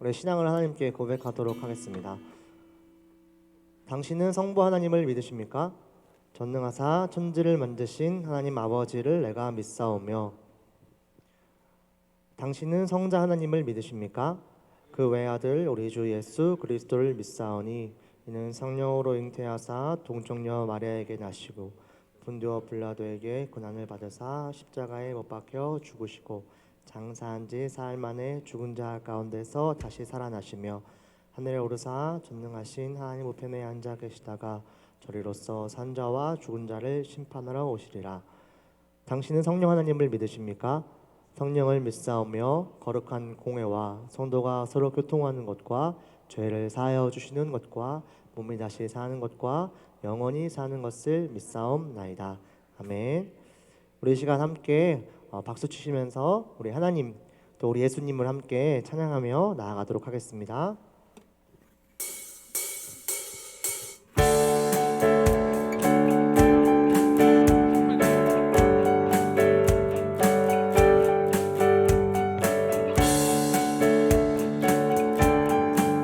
우리 신앙을 하나님께 고백하도록 하겠습니다. 당신은 성부 하나님을 믿으십니까? 전능하사 천지를 만드신 하나님 아버지를 내가 믿사오며. 당신은 성자 하나님을 믿으십니까? 그 외아들 우리 주 예수 그리스도를 믿사오니 이는 성령으로 잉태하사 동정녀 마리아에게 나시고 본디오 빌라도에게 고난을 받으사 십자가에 못 박혀 죽으시고 장사한 지 사흘 만에 죽은 자 가운데서 다시 살아나시며 하늘에 오르사 전능하신 하나님 우편에 앉아 계시다가 저리로서 산 자와 죽은 자를 심판하러 오시리라. 당신은 성령 하나님을 믿으십니까? 성령을 믿사오며 거룩한 공회와 성도가 서로 교통하는 것과 죄를 사하여 주시는 것과 몸이 다시 사는 것과 영원히 사는 것을 믿사옵나이다. 아멘. 우리 이 시간 함께 박수 치시면서 우리 하나님 또 우리 예수님을 함께 찬양하며 나아가도록 하겠습니다.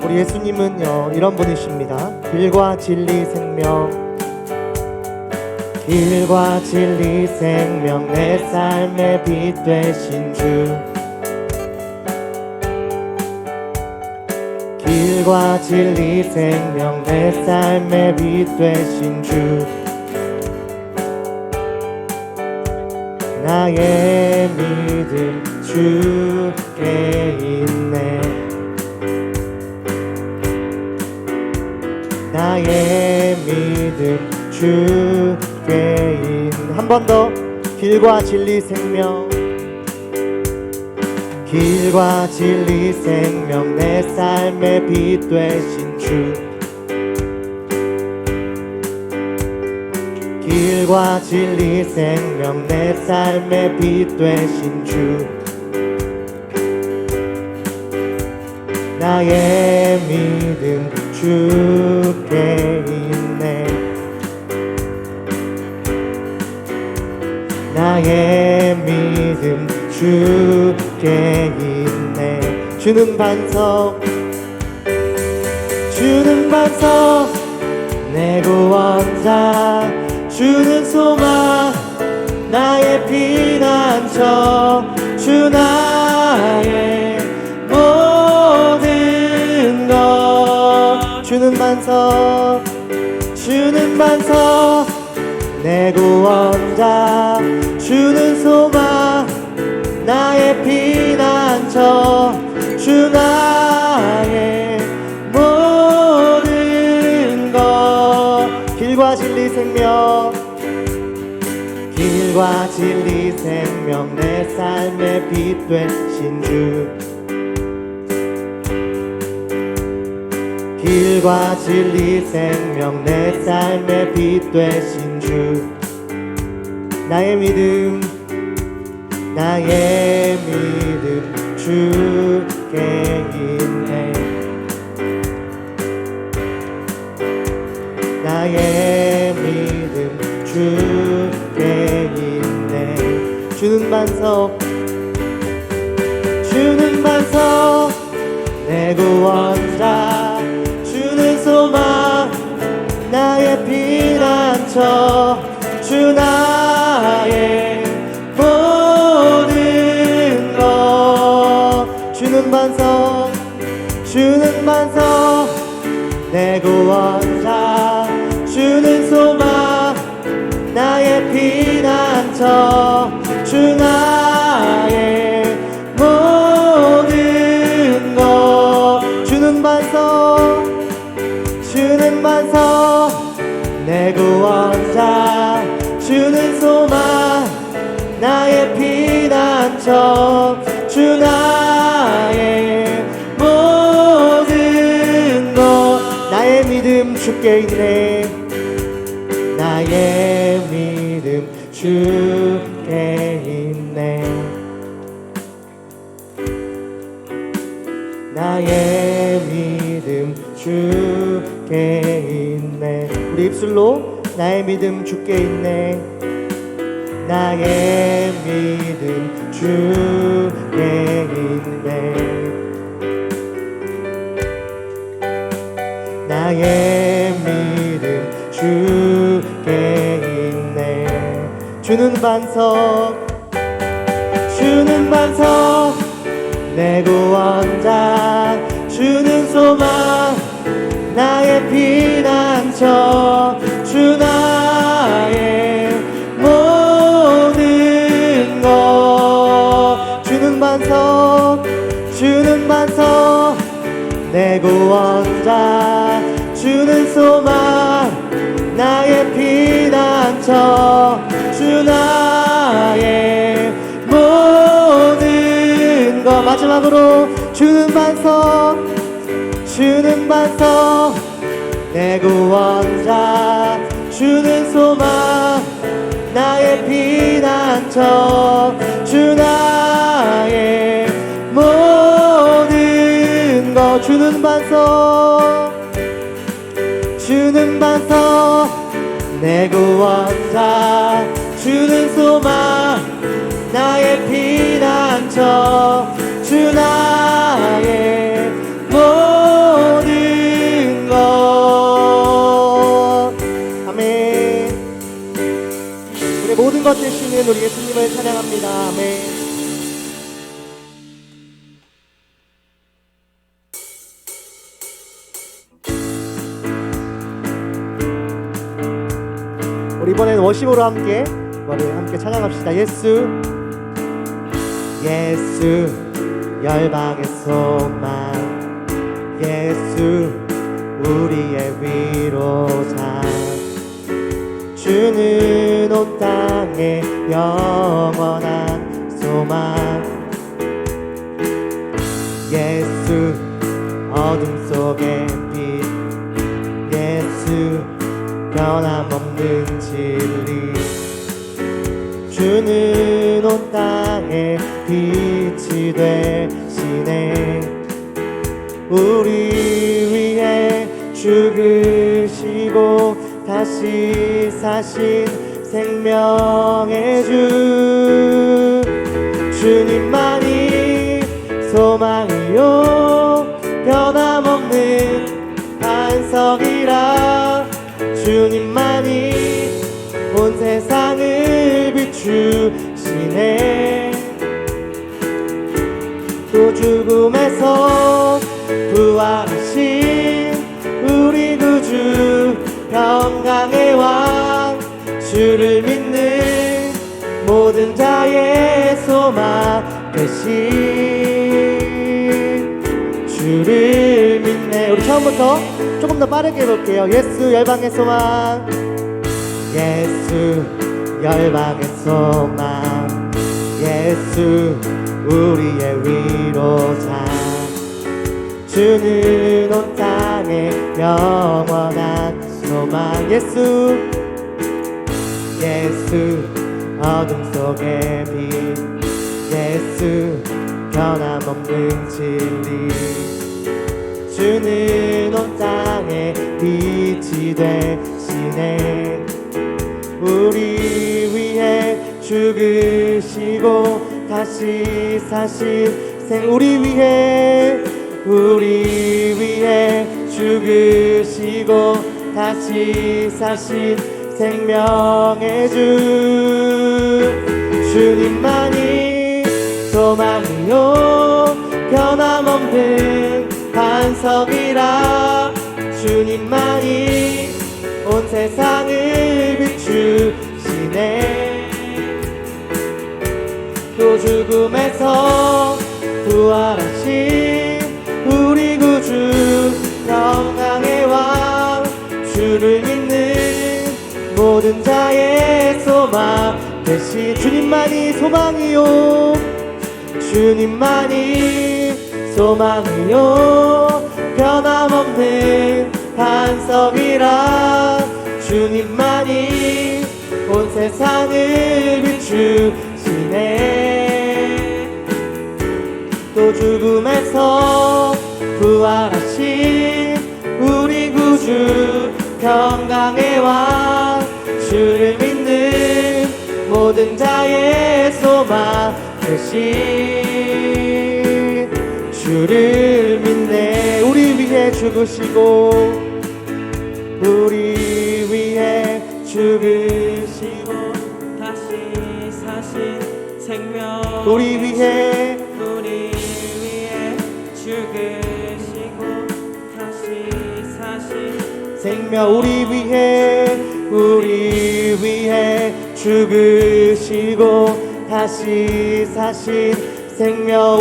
우리 예수님은요 이런 분이십니다. 길과 진리 생명, 길과 진리 생명, 내 삶의 빛 되신 주. 길과 진리 생명, 내 삶의 빛 되신 주. 나의 믿음 주께 있네. 나의 믿음 주께 있네. 한 번 더. 길과 진리 생명, 길과 진리 생명, 내 삶의 빛 되신 주. 길과 진리 생명, 내 삶의 빛 되신 주. 나의 믿음 주께 있네. 나의 믿음 주께 있네. 주는 반석, 주는 반석, 내 구원자. 주는 소망, 나의 피난처. 주 나의 모든 것. 주는 반석, 주는 반석, 내 구원자. 주는 소망, 나의 피난처. 주 나의 모든 것. 길과 진리 생명, 길과 진리 생명, 내 삶의 빛 되신 주. 길과 진리 생명, 내 삶의 빛 되신 주. 나의 믿음, 나의 믿음 주께 있네. 나의 믿음 주께 있네. 주는 반석, 주는 반석, 내 구원자. 주는 소망, 나의 피난처. 주 나의 모든 것. 주는 반석, 주는 반석, 내 구원자. 주는 소망, 나의 피난처. 주 나의 모든 것. 주는 반석, 주는 반석, 내 구원자. 주는 소망, 나의 피난처. 주 나의 모든 것. 나의 믿음 주께 있네. 나의 믿음 주께 있네. 나의 믿음 주께 있네. 우리 입술로 나의 믿음 주께 있네. 나의 믿음 주께 있네. 나의 믿음 주께 있네. 주는 반석 주는 반석 내 구원자 주는 소망 나의 피난처 주 나의 모든 것 주는 반석 내 구원자 주는 소망 나의 피난처 주 나의 모든 것 마지막으로 주는 반석 내 구원자 주는 소망 나의 피난처 주 나의 모든 것 주는 반석 내 구원자 주는 소망 나의 피난처 주 나의 모든 것 아멘. 우리 모든 것 되시는 우리 예수님을 찬양합니다. 아멘. 우리 이번에는 워십으로 함께 찬양합시다. 예수 열방의 소망 예수 우리의 위로자 주는 온 땅에 영원한 소망 예수 어둠 속의 빛 예수 변함없는 진리 주는 온 땅에 빛이 되시네 우리 위해 죽으시고 다시 사신 생명의 주 주님만이 소망이요 변함없는 반석이라 주님만이 온 세상을 비추시네 또 죽음에서 부활하신 우리 구주 평강의 왕 주를 믿는 모든 자의 소망 되신 주를 믿네. 우리 처음부터 조금 더 빠르게 해볼게요. 예수 열방의 소망 예수 열방의 소망 예수 우리의 위로자 주는 온 땅에 영원한 소망 예수 어둠 속의 빛 예수 변함없는 진리 주는 온 땅에 빛이 되시네 우리 위해 죽으시고 다시 사신 우리 위해 죽으시고 다시 사신 생명의 주 주님만이 소망이요 변함없는 반석이라 주님만이 온 세상을 비추시네 또 죽음에서 부활하신 우리 구주 평강의 왕 주를 믿는 모든 자의 소망 되신 주님만이 소망이요 주님만이 소망이요 변함없는 반석이라 주님만이 온 세상을 비추시네 또 죽음에서 부활하신 우리 구주 평강의 왕 주를 믿는 모든 자의 소망 되신 주를 믿네 우리 위해 죽으시고 우리 위해 죽으시고 다시 사신 생명 우리 위해 죽으시고 다시 사신 생명 우리 위해 죽으시고 다시 사신 생명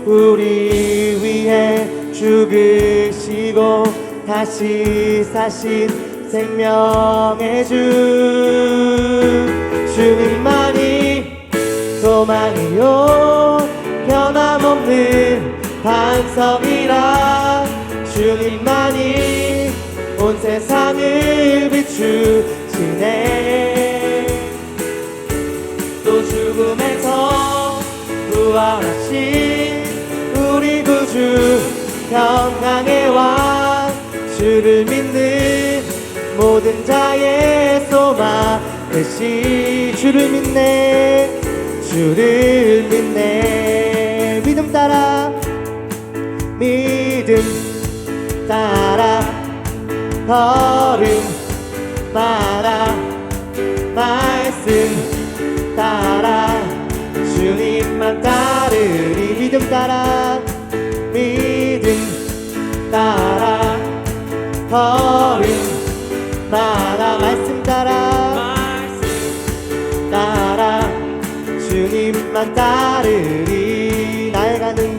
우리 위해 죽으시고 다시 사신 생명의 주 주님만이 소망이요 변함없는 반석이라 주님만이 온 세상을 비추시네 또 죽음에서 부활하신 우리 구주 평강의 왕 주를 믿는 모든 자의 소망 되시 주를 믿네 믿음 따라 걸음마다 말씀 따라 주님만 따르리 믿음 따라 걸음마다 말씀 따라 주님만 따르리 나의 가는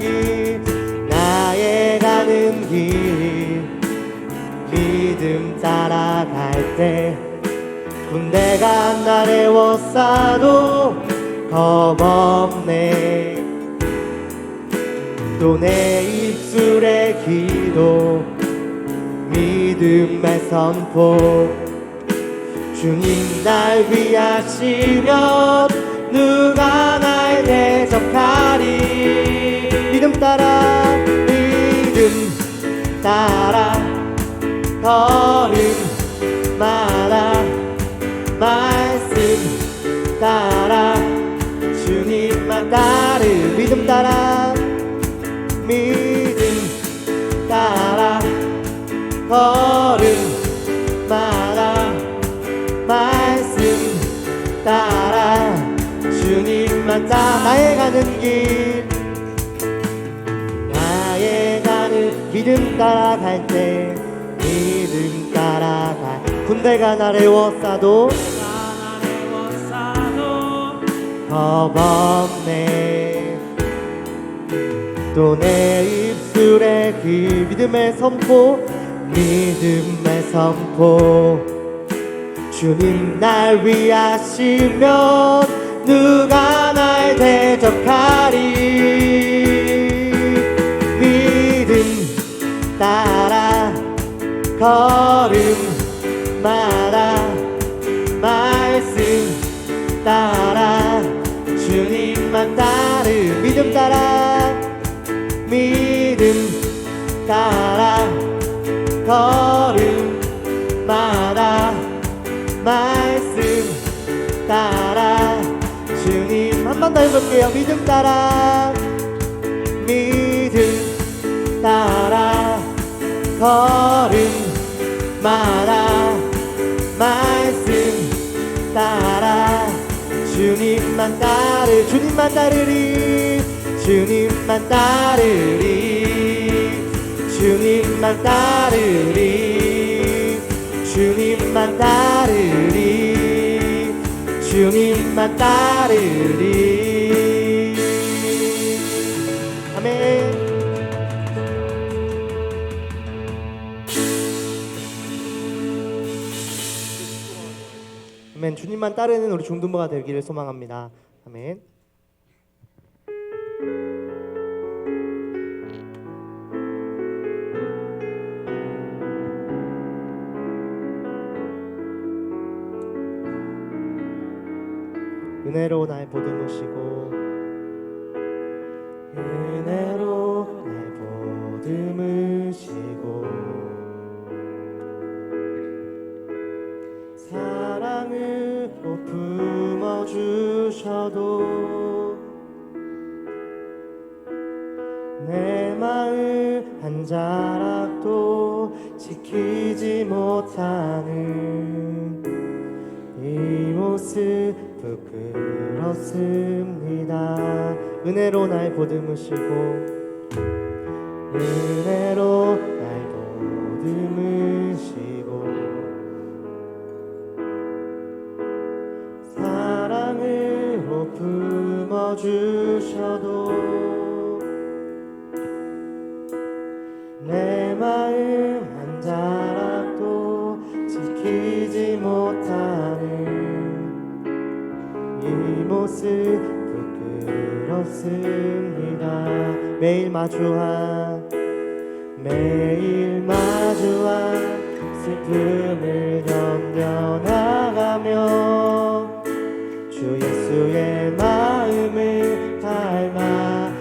길 믿음 따라갈 때 군대가 나를 에워싸도 겁없네 또 내 입술의 기도 믿음의 선포 주님 날 위하시면 누가 날 대적하리 믿음 따라 걸음마다 말씀 따라 주님만 믿음 따라 걸음마다 말씀 따라 주님만 나의 가는 길 믿음 따라갈 때 믿음 따라갈 군대가 나를 에워싸도 겁없네 또 내 입술에 그 믿음의 선포 주님 날 위하시면 누가 날 대적하리 따라 걸음마다 말씀 따라 주님만 믿음 따라 걸음마다 말씀 따라 주님 한 번 더 해볼게요 믿음 따라 걸음마다 말씀 따라 주님만 따르리 주님만 따르리 아멘. 아멘. 주님만 따르는 우리 중등부가 되기를 소망합니다. 아멘. 은혜로 날 보듬으시고 은혜로 날 보듬으시고 사랑으로 품어주셔도 내 마음 한 자락도 지키지 못하는 이 모습 부끄럽습니다. 은혜로 날 보듬으시고 은혜로 날 보듬으시고 사랑으로 품어주셔도 내 마음 한 자락도 지키지 못하는 이 모습 부끄럽습니다. 매일 마주한 슬픔을 견뎌나가며 주 예수의 마음을 닮아가네.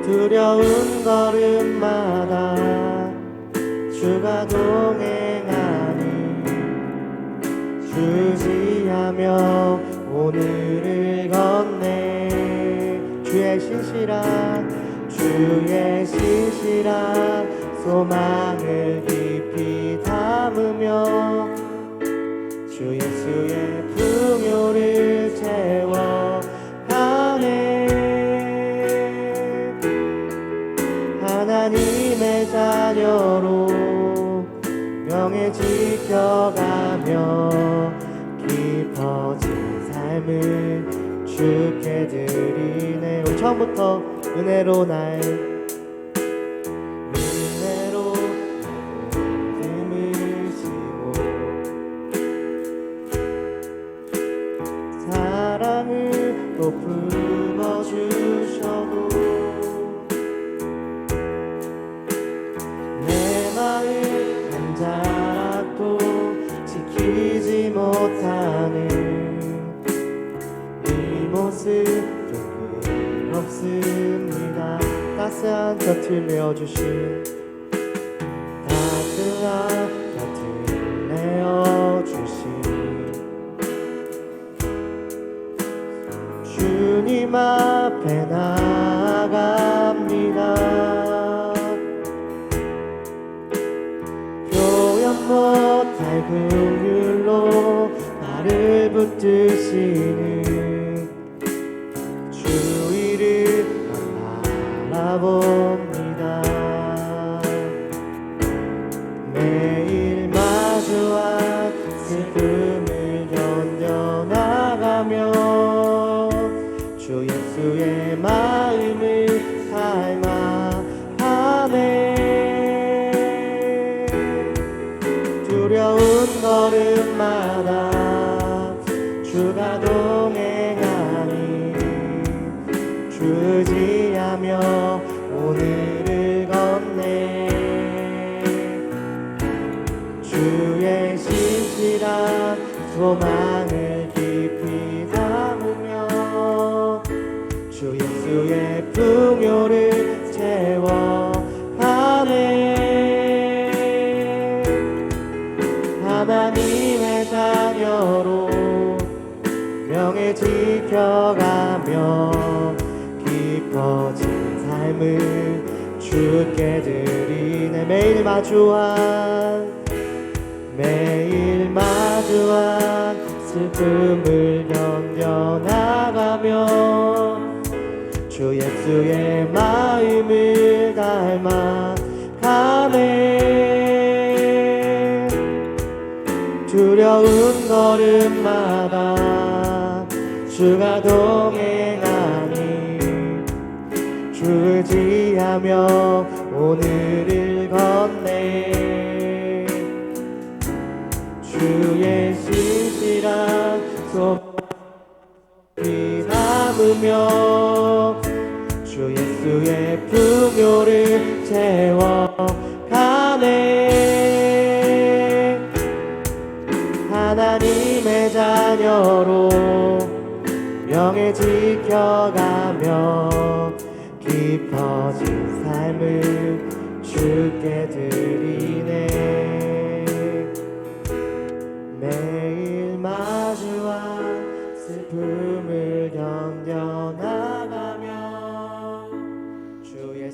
두려운 걸음마다 주가 동행하니 주지하며 오늘을 건네. 주의 신실한 소망을 깊이 담으며 주 예수의 풍요를 채워가네. 하나님의 자녀로 명예 지켜가며 깊어진 삶을 주께 드리네. 우리 처음부터 은혜로 날 품으시고 사랑으로 품어주셔도 내 마음 한 자락도 지키지 못하는 이 모습 부끄럽습니다. 따스한 곁을 내어주신 주님 앞에 나아갑니다. 표현 못할 긍휼로 나를 붙드시는 주 이름 바라봅니다. 매일 마주한 슬픔을 견뎌나가며 주 예수의 마음을 닮아가네. 두려운 걸음마다 주가 동행하니 주지하며 오늘을 건네. 주의 신실한 소망을 깊이 담으며 주 예수의 풍요를 채워가네. 하나님의 자녀로 명예 지켜가며 깊어진 삶을 주께 드리네. 매일 마주한 슬픔을 견뎌나가며 주 예수의 마음을 닮아가네. 두려운 걸음마다 주가 동행하니 주지하며 오늘을 건네. 주의 신실한 소망이 담으며 주 예수의 풍요를 채워가네. 하나님의 자녀로 명예 지켜가며 깊어진 삶을 주께 드리네. 매일 마주한 슬픔을 견뎌나가며 주의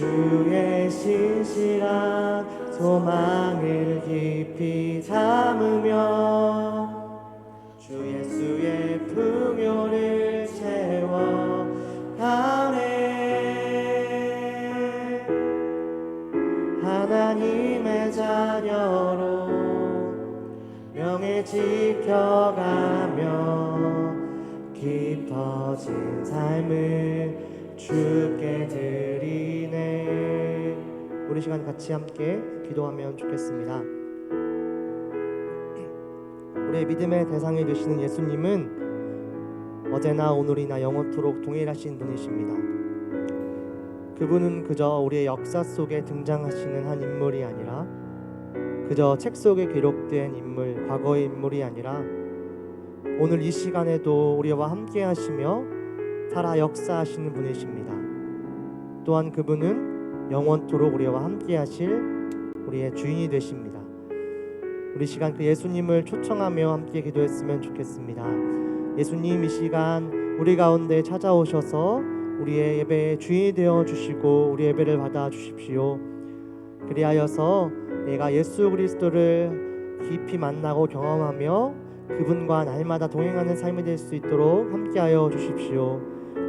주의 신실한 소망을 깊이 담으며 주 예수의 풍요를 채워가네. 하나님의 자녀로 명예 지켜가며 깊어진 삶을 주께 드리네. 우리 시간 같이 함께 기도하면 좋겠습니다. 우리의 믿음의 대상이 되시는 예수님은 어제나 오늘이나 영원토록 동일하신 분이십니다. 그분은 그저 우리의 역사 속에 등장하시는 한 인물이 아니라, 그저 책 속에 기록된 인물, 과거의 인물이 아니라 오늘 이 시간에도 우리와 함께 하시며 살아 역사하시는 분이십니다. 또한 그분은 영원토록 우리와 함께 하실 우리의 주인이 되십니다. 우리 시간 그 예수님을 초청하며 함께 기도했으면 좋겠습니다. 예수님, 이 시간 우리 가운데 찾아오셔서 우리의 예배의 주인이 되어 주시고 우리 예배를 받아 주십시오. 그리하여서 내가 예수 그리스도를 깊이 만나고 경험하며 그분과 날마다 동행하는 삶이 될 수 있도록 함께하여 주십시오.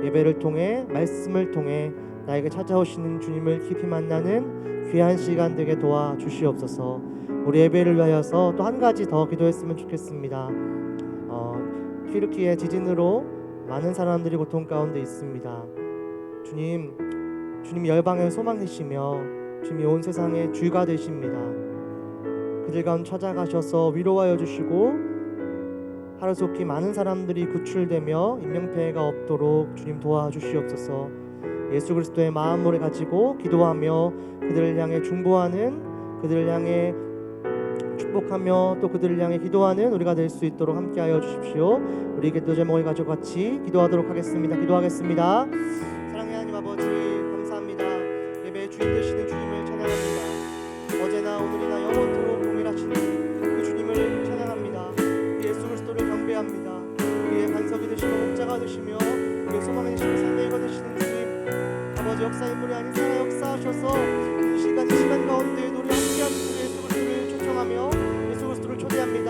예배를 통해, 말씀을 통해 나에게 찾아오시는 주님을 깊이 만나는 귀한 시간 되게 도와주시옵소서. 우리 예배를 위하여서 또 한 가지 더 기도했으면 좋겠습니다. 튀르키예 지진으로 많은 사람들이 고통 가운데 있습니다. 주님 열방의 소망이시며 주님이 온 세상의 주가 되십니다. 그들 가운데 찾아가셔서 위로하여 주시고 하루속히 많은 사람들이 구출되며 인명피해가 없도록 주님 도와주시옵소서. 예수 그리스도의 마음을 가지고 기도하며 그들을 향해 중보하는, 그들을 향해 축복하며 또 그들을 향해 기도하는 우리가 될 수 있도록 함께하여 주십시오. 우리 기도 제목을 가지고 같이 기도하도록 하겠습니다. 기도하겠습니다. 사랑의 하나님 아버지, 감사합니다. 예배의 주인 되시는 주님을 찬양합니다. 어제나 오늘이나 영원토록 동일하시는 그 주님을 찬양합니다. 예수 그리스도를 경배합니다. 우리의 반석이 되시고 목자가 되시며 우리의 소망이 되시고 삶의 이거 되시는 주님, 아버지 역사 인물이 아닌 살아 역사하셔서 이 시간 가운데 우리 함께하는 예수 그리스도를 초청하며 예수 그리스도를 초대합니다.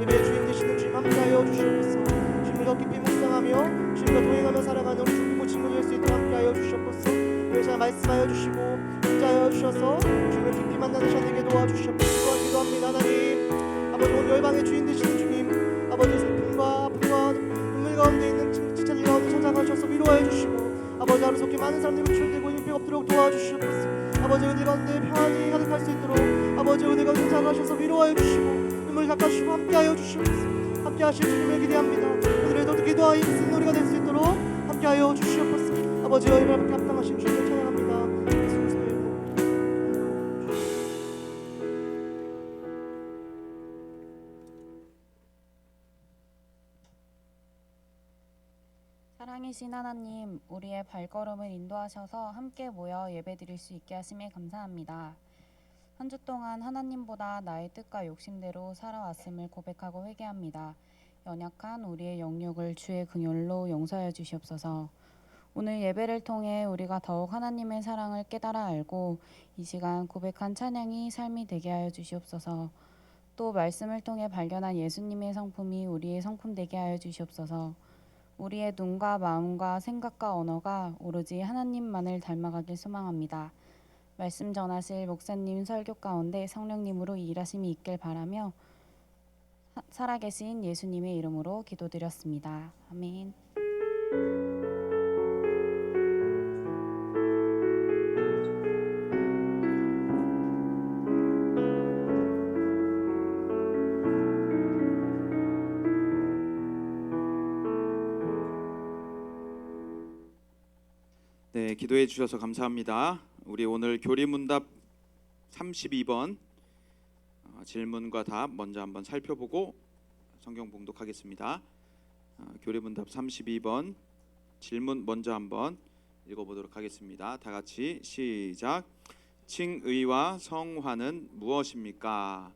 예배의 주인 되시는 주님 함께하여 주시옵소서. 주님을 더 깊이 묵상하며 주님과 동행하며 살아가는 우리 중고 친구 될 수 있도록 함께하여 주시옵소서. 우리 잘 말씀하여 주시고 인자하여 주셔서 주님을 깊이 만나는 시간 되게 도와주시옵소서. 기도합니다. 하나님 아버지, 오늘 열방의 주인 되시는 주님, 아버지 슬픔과 아픔과 눈물 가운데 있는 지체들 가운데 찾아가셔서 위로하여 주시고 아버지 하루속히 많은 사람들이 구출되고 인피 없도록 도와주시옵소서. 아버지 은혜 가운데 평안이 가득할 수 있도록 아버지 은혜 가운데 찾아가셔서 위로하여 주시고 눈물 닦아주시고 함께하여 주시옵소서. 함께하실 주님을 기대합니다. 오늘에도 기도하여 있는 우리가 될 수 있도록 함께하여 주시옵소서. 아버지 여호와께 합당하신 주님을 찬양합니다. 예수 그리스도의 이름으로. 사랑이신 하나님, 우리의 발걸음을 인도하셔서 함께 모여 예배드릴 수 있게 하심에 감사합니다. 한 주 동안 하나님보다 나의 뜻과 욕심대로 살아왔음을 고백하고 회개합니다. 연약한 우리의 영육을 주의 긍휼로 용서하여 주시옵소서. 오늘 예배를 통해 우리가 더욱 하나님의 사랑을 깨달아 알고 이 시간 고백한 찬양이 삶이 되게 하여 주시옵소서. 또 말씀을 통해 발견한 예수님의 성품이 우리의 성품 되게 하여 주시옵소서. 우리의 눈과 마음과 생각과 언어가 오로지 하나님만을 닮아가길 소망합니다. 말씀 전하실 목사님 설교 가운데 성령님으로 일하심이 있길 바라며 살아계신 예수님의 이름으로 기도드렸습니다. 아멘. 네, 기도해 주셔서 감사합니다. 우리 오늘 교리문답 32번 질문과 답 먼저 한번 살펴보고 성경 봉독하겠습니다. 교리문답 32번 질문 먼저 한번 읽어보도록 하겠습니다. 다 같이 시작. 칭의와 성화는 무엇입니까?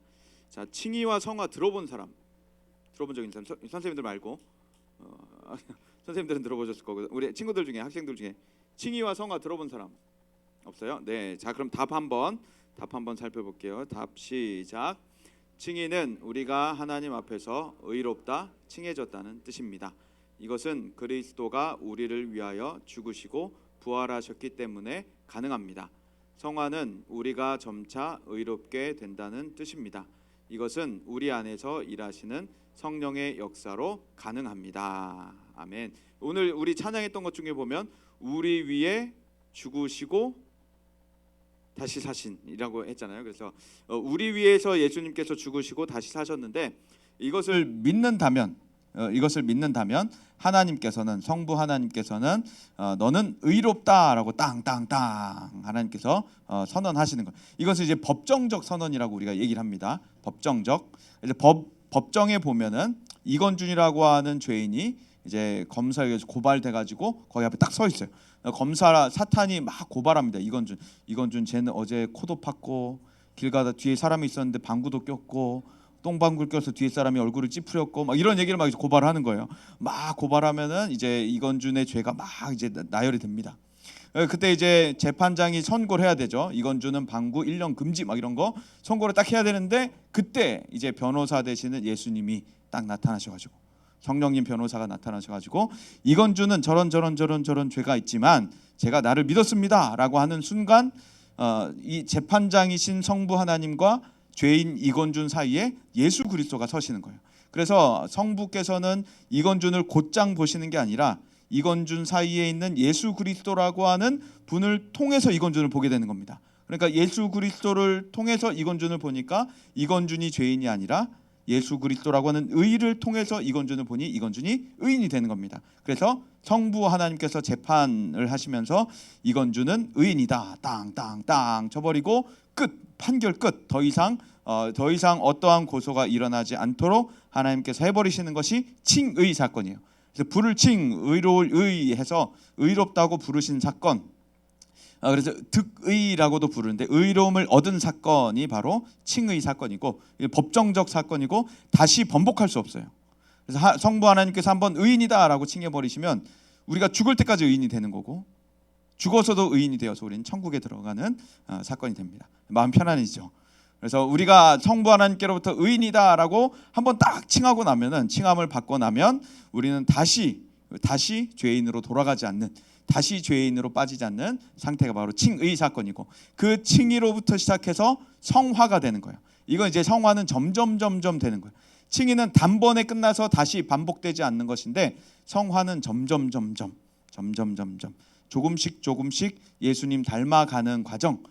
자, 칭의와 성화 들어본 사람, 들어본 적 있는 사람, 선생님들 말고 선생님들은 들어보셨을 거고 우리 친구들 중에, 학생들 중에 칭의와 성화 들어본 사람 없어요? 네. 자, 그럼 답 한번 살펴볼게요. 답 시작. 칭의는 우리가 하나님 앞에서 의롭다, 칭해졌다는 뜻입니다. 이것은 그리스도가 우리를 위하여 죽으시고 부활하셨기 때문에 가능합니다. 성화는 우리가 점차 의롭게 된다는 뜻입니다. 이것은 우리 안에서 일하시는 성령의 역사로 가능합니다. 아멘. 오늘 우리 찬양했던 것 중에 보면 우리 위에 죽으시고 다시 사신이라고 했잖아요. 그래서 우리 위해서 예수님께서 죽으시고 다시 사셨는데 이것을 믿는다면 하나님께서는 성부 하나님께서는 너는 의롭다라고 땅땅땅 하나님께서 선언하시는 거예요. 이것을 이제 법정적 선언이라고 우리가 얘기를 합니다. 법정적. 이제 법정에 보면은 이건준이라고 하는 죄인이 이제 검사에 의해서 고발돼 가지고 거기 앞에 딱 서 있어요. 검사 사탄이 막 고발합니다. 이건준 쟤는 어제 코도 팠고 길 가다 뒤에 사람이 있었는데 방구도 꼈고 똥방구를 껴서 뒤에 사람이 얼굴을 찌푸렸고 막 이런 얘기를 막 고발하는 거예요. 막 고발하면은 이제 이건준의 죄가 막 이제 나열이 됩니다. 그때 이제 재판장이 선고를 해야 되죠. 이건준은 방구 1년 금지 막 이런 거 선고를 딱 해야 되는데 그때 이제 변호사 되시는 예수님이 딱 나타나셔가지고 성령님 변호사가 나타나셔가지고 이건준은 저런 죄가 있지만 제가 나를 믿었습니다라고 하는 순간 이 재판장이신 성부 하나님과 죄인 이건준 사이에 예수 그리스도가 서시는 거예요. 그래서 성부께서는 이건준을 곧장 보시는 게 아니라 이건준 사이에 있는 예수 그리스도라고 하는 분을 통해서 이건준을 보게 되는 겁니다. 그러니까 예수 그리스도를 통해서 이건준을 보니까 이건준이 죄인이 아니라 예수 그리스도라고 하는 의를 통해서 이건준을 보니 이건준이 의인이 되는 겁니다. 그래서 성부 하나님께서 재판을 하시면서 이건준은 의인이다 땅땅땅 쳐버리고 끝, 판결 끝. 더 이상 어떠한 고소가 일어나지 않도록 하나님께서 해버리시는 것이 칭의 사건이에요. 그래서 불을 칭, 의로울 의해서 의롭다고 부르신 사건. 그래서 득의라고도 부르는데 의로움을 얻은 사건이 바로 칭의 사건이고 법정적 사건이고 다시 번복할 수 없어요. 그래서 성부 하나님께서 한번 의인이다라고 칭해버리시면 우리가 죽을 때까지 의인이 되는 거고 죽어서도 의인이 되어서 우리는 천국에 들어가는 사건이 됩니다. 마음 편안해지죠. 그래서 우리가 성부 하나님께로부터 의인이다라고 한번 딱 칭하고 나면은 칭함을 받고 나면 우리는 다시 죄인으로 돌아가지 않는 다시 죄인으로 빠지지 않는 상태가 바로 칭의 사건이고 그 칭의로부터 시작해서 성화가 되는 거예요. 이건 이제 성화는 점점 되는 거예요. 칭의는 단번에 끝나서 다시 반복되지 않는 것인데 성화는 점점 조금씩 예수님 닮아가는 과정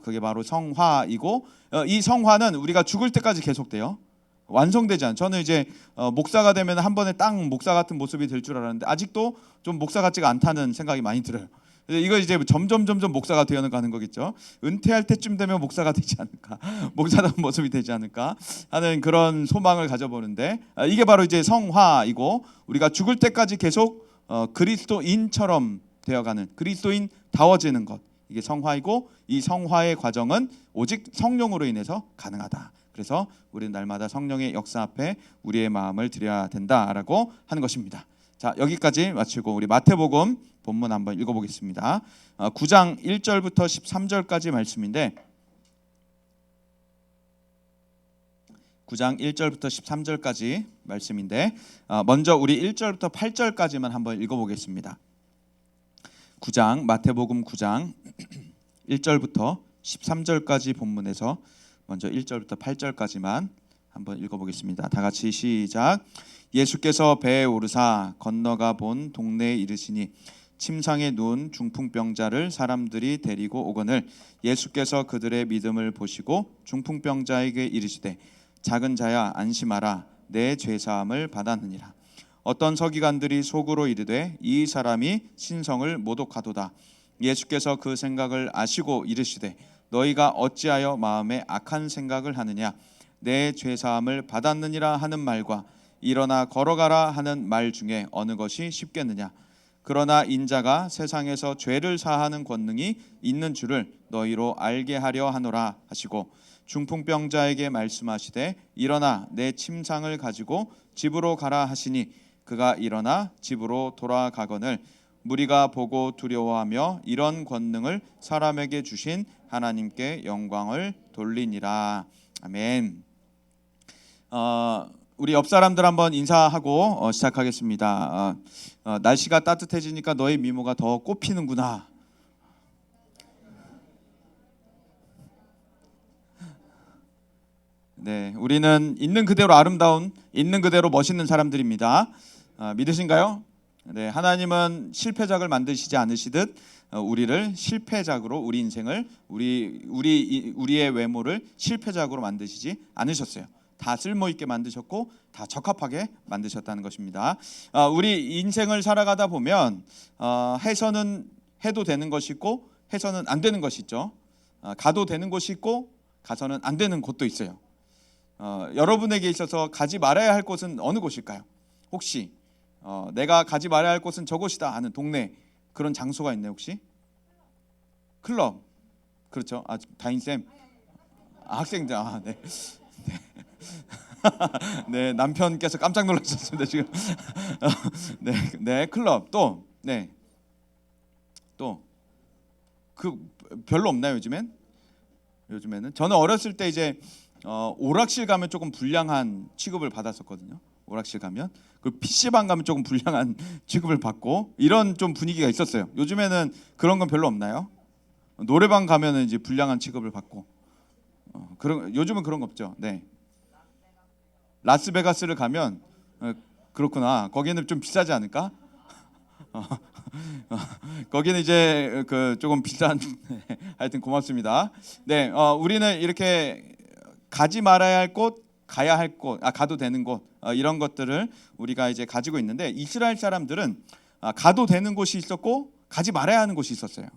그게 바로 성화이고 이 성화는 우리가 죽을 때까지 계속돼요. 완성되지 않아요. 저는 이제 목사가 되면 한 번에 딱 목사 같은 모습이 될 줄 알았는데 아직도 좀 목사 같지가 않다는 생각이 많이 들어요. 이거 이제 점점 목사가 되어가는 거겠죠. 은퇴할 때쯤 되면 목사가 되지 않을까, 목사다운 모습이 되지 않을까 하는 그런 소망을 가져보는데 이게 바로 이제 성화이고 우리가 죽을 때까지 계속 그리스도인처럼 되어가는 그리스도인 다워지는 것 이게 성화이고 이 성화의 과정은 오직 성령으로 인해서 가능하다. 그래서 우리는 날마다 성령의 역사 앞에 우리의 마음을 드려야 된다라고 하는 것입니다. 자, 여기까지 마치고 우리 마태복음 본문 한번 읽어보겠습니다. 9장 1절부터 13절까지 말씀인데 9장 1절부터 13절까지 말씀인데 먼저 우리 1절부터 8절까지만 한번 읽어보겠습니다. 9장 마태복음 9장 1절부터 13절까지 본문에서 먼저 1절부터 8절까지만 한번 읽어보겠습니다. 다 같이 시작. 예수께서 배에 오르사 건너가 본 동네에 이르시니 침상에 누운 중풍병자를 사람들이 데리고 오거늘 예수께서 그들의 믿음을 보시고 중풍병자에게 이르시되 작은 자야 안심하라 내 죄사함을 받았느니라. 어떤 서기관들이 속으로 이르되 이 사람이 신성을 모독하도다. 예수께서 그 생각을 아시고 이르시되 너희가 어찌하여 마음에 악한 생각을 하느냐. 내 죄사함을 받았느니라 하는 말과 일어나 걸어가라 하는 말 중에 어느 것이 쉽겠느냐. 그러나 인자가 세상에서 죄를 사하는 권능이 있는 줄을 너희로 알게 하려 하노라 하시고 중풍병자에게 말씀하시되 일어나 내 침상을 가지고 집으로 가라 하시니 그가 일어나 집으로 돌아가거늘 무리가 보고 두려워하며 이런 권능을 사람에게 주신 하나님께 영광을 돌리니라. 아멘. 우리 옆 사람들 한번 인사하고 시작하겠습니다. 날씨가 따뜻해지니까 너의 미모가 더 꽃피는구나. 네, 우리는 있는 그대로 아름다운, 있는 그대로 멋있는 사람들입니다. 믿으신가요? 네, 하나님은 실패작을 만드시지 않으시듯 우리를 실패작으로, 우리 인생을, 우리의 외모를 실패작으로 만드시지 않으셨어요. 다 쓸모 있게 만드셨고 다 적합하게 만드셨다는 것입니다. 우리 인생을 살아가다 보면 해서는 해도 되는 것이 있고 해서는 안 되는 것이 있죠. 가도 되는 곳이 있고 가서는 안 되는 곳도 있어요. 여러분에게 있어서 가지 말아야 할 곳은 어느 곳일까요? 혹시 내가 가지 말아야 할 곳은 저곳이다 하는 동네, 그런 장소가 있나요 혹시? 클럽, 그렇죠. 다인쌤, 학생들, 네. 네, 남편께서 깜짝 놀라셨습니다 지금. 네, 클럽, 또 그 별로 없나요 요즘에는? 저는 어렸을 때 이제 오락실 가면 조금 불량한 취급을 받았었거든요. 오락실 가면, 그 PC방 가면 조금 불량한 취급을 받고 이런 좀 분위기가 있었어요. 요즘에는 그런 건 별로 없나요? 노래방 가면은 이제 불량한 취급을 받고 요즘은 그런 거 없죠. 네. 라스베가스를 가면 그렇구나. 거기는 좀 비싸지 않을까? 거기는 이제 그 조금 비싼 하여튼 고맙습니다. 네, 우리는 이렇게 가지 말아야 할 곳, 가야 할 곳, 가도 되는 곳, 이런 것들을 우리가 이제 가지고 있는데, 이스라엘 사람들은 가도 되는 곳이 있었고 가지 말아야 하는 곳이 있었어요.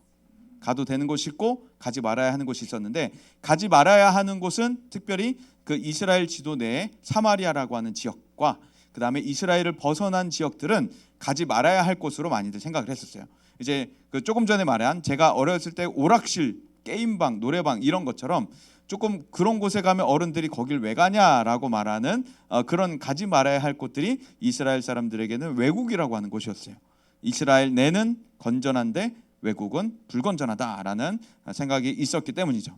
가도 되는 곳이 있고 가지 말아야 하는 곳이 있었는데, 가지 말아야 하는 곳은 특별히 그 이스라엘 지도 내에 사마리아라고 하는 지역과 그 다음에 이스라엘을 벗어난 지역들은 가지 말아야 할 곳으로 많이들 생각을 했었어요. 이제 그 조금 전에 말한 제가 어렸을 때 오락실, 게임방, 노래방 이런 것처럼 조금 그런 곳에 가면 어른들이 거길 왜 가냐라고 말하는 그런 가지 말아야 할 곳들이 이스라엘 사람들에게는 외국이라고 하는 곳이었어요. 이스라엘 내는 건전한데 외국은 불건전하다라는 생각이 있었기 때문이죠.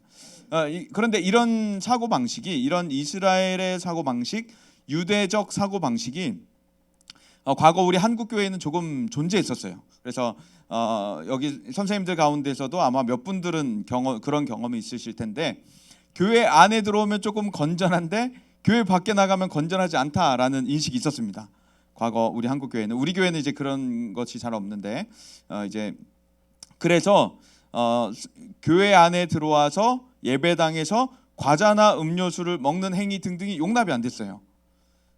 그런데 이런 사고방식이, 이런 이스라엘의 사고방식, 유대적 사고방식이 과거 우리 한국교회에는 조금 존재했었어요. 그래서 여기 선생님들 가운데서도 아마 몇 분들은 그런 경험이 있으실 텐데, 교회 안에 들어오면 조금 건전한데 교회 밖에 나가면 건전하지 않다라는 인식이 있었습니다. 과거 우리 한국교회는, 우리 교회는 이제 그런 것이 잘 없는데 이제 그래서 교회 안에 들어와서 예배당에서 과자나 음료수를 먹는 행위 등등이 용납이 안 됐어요.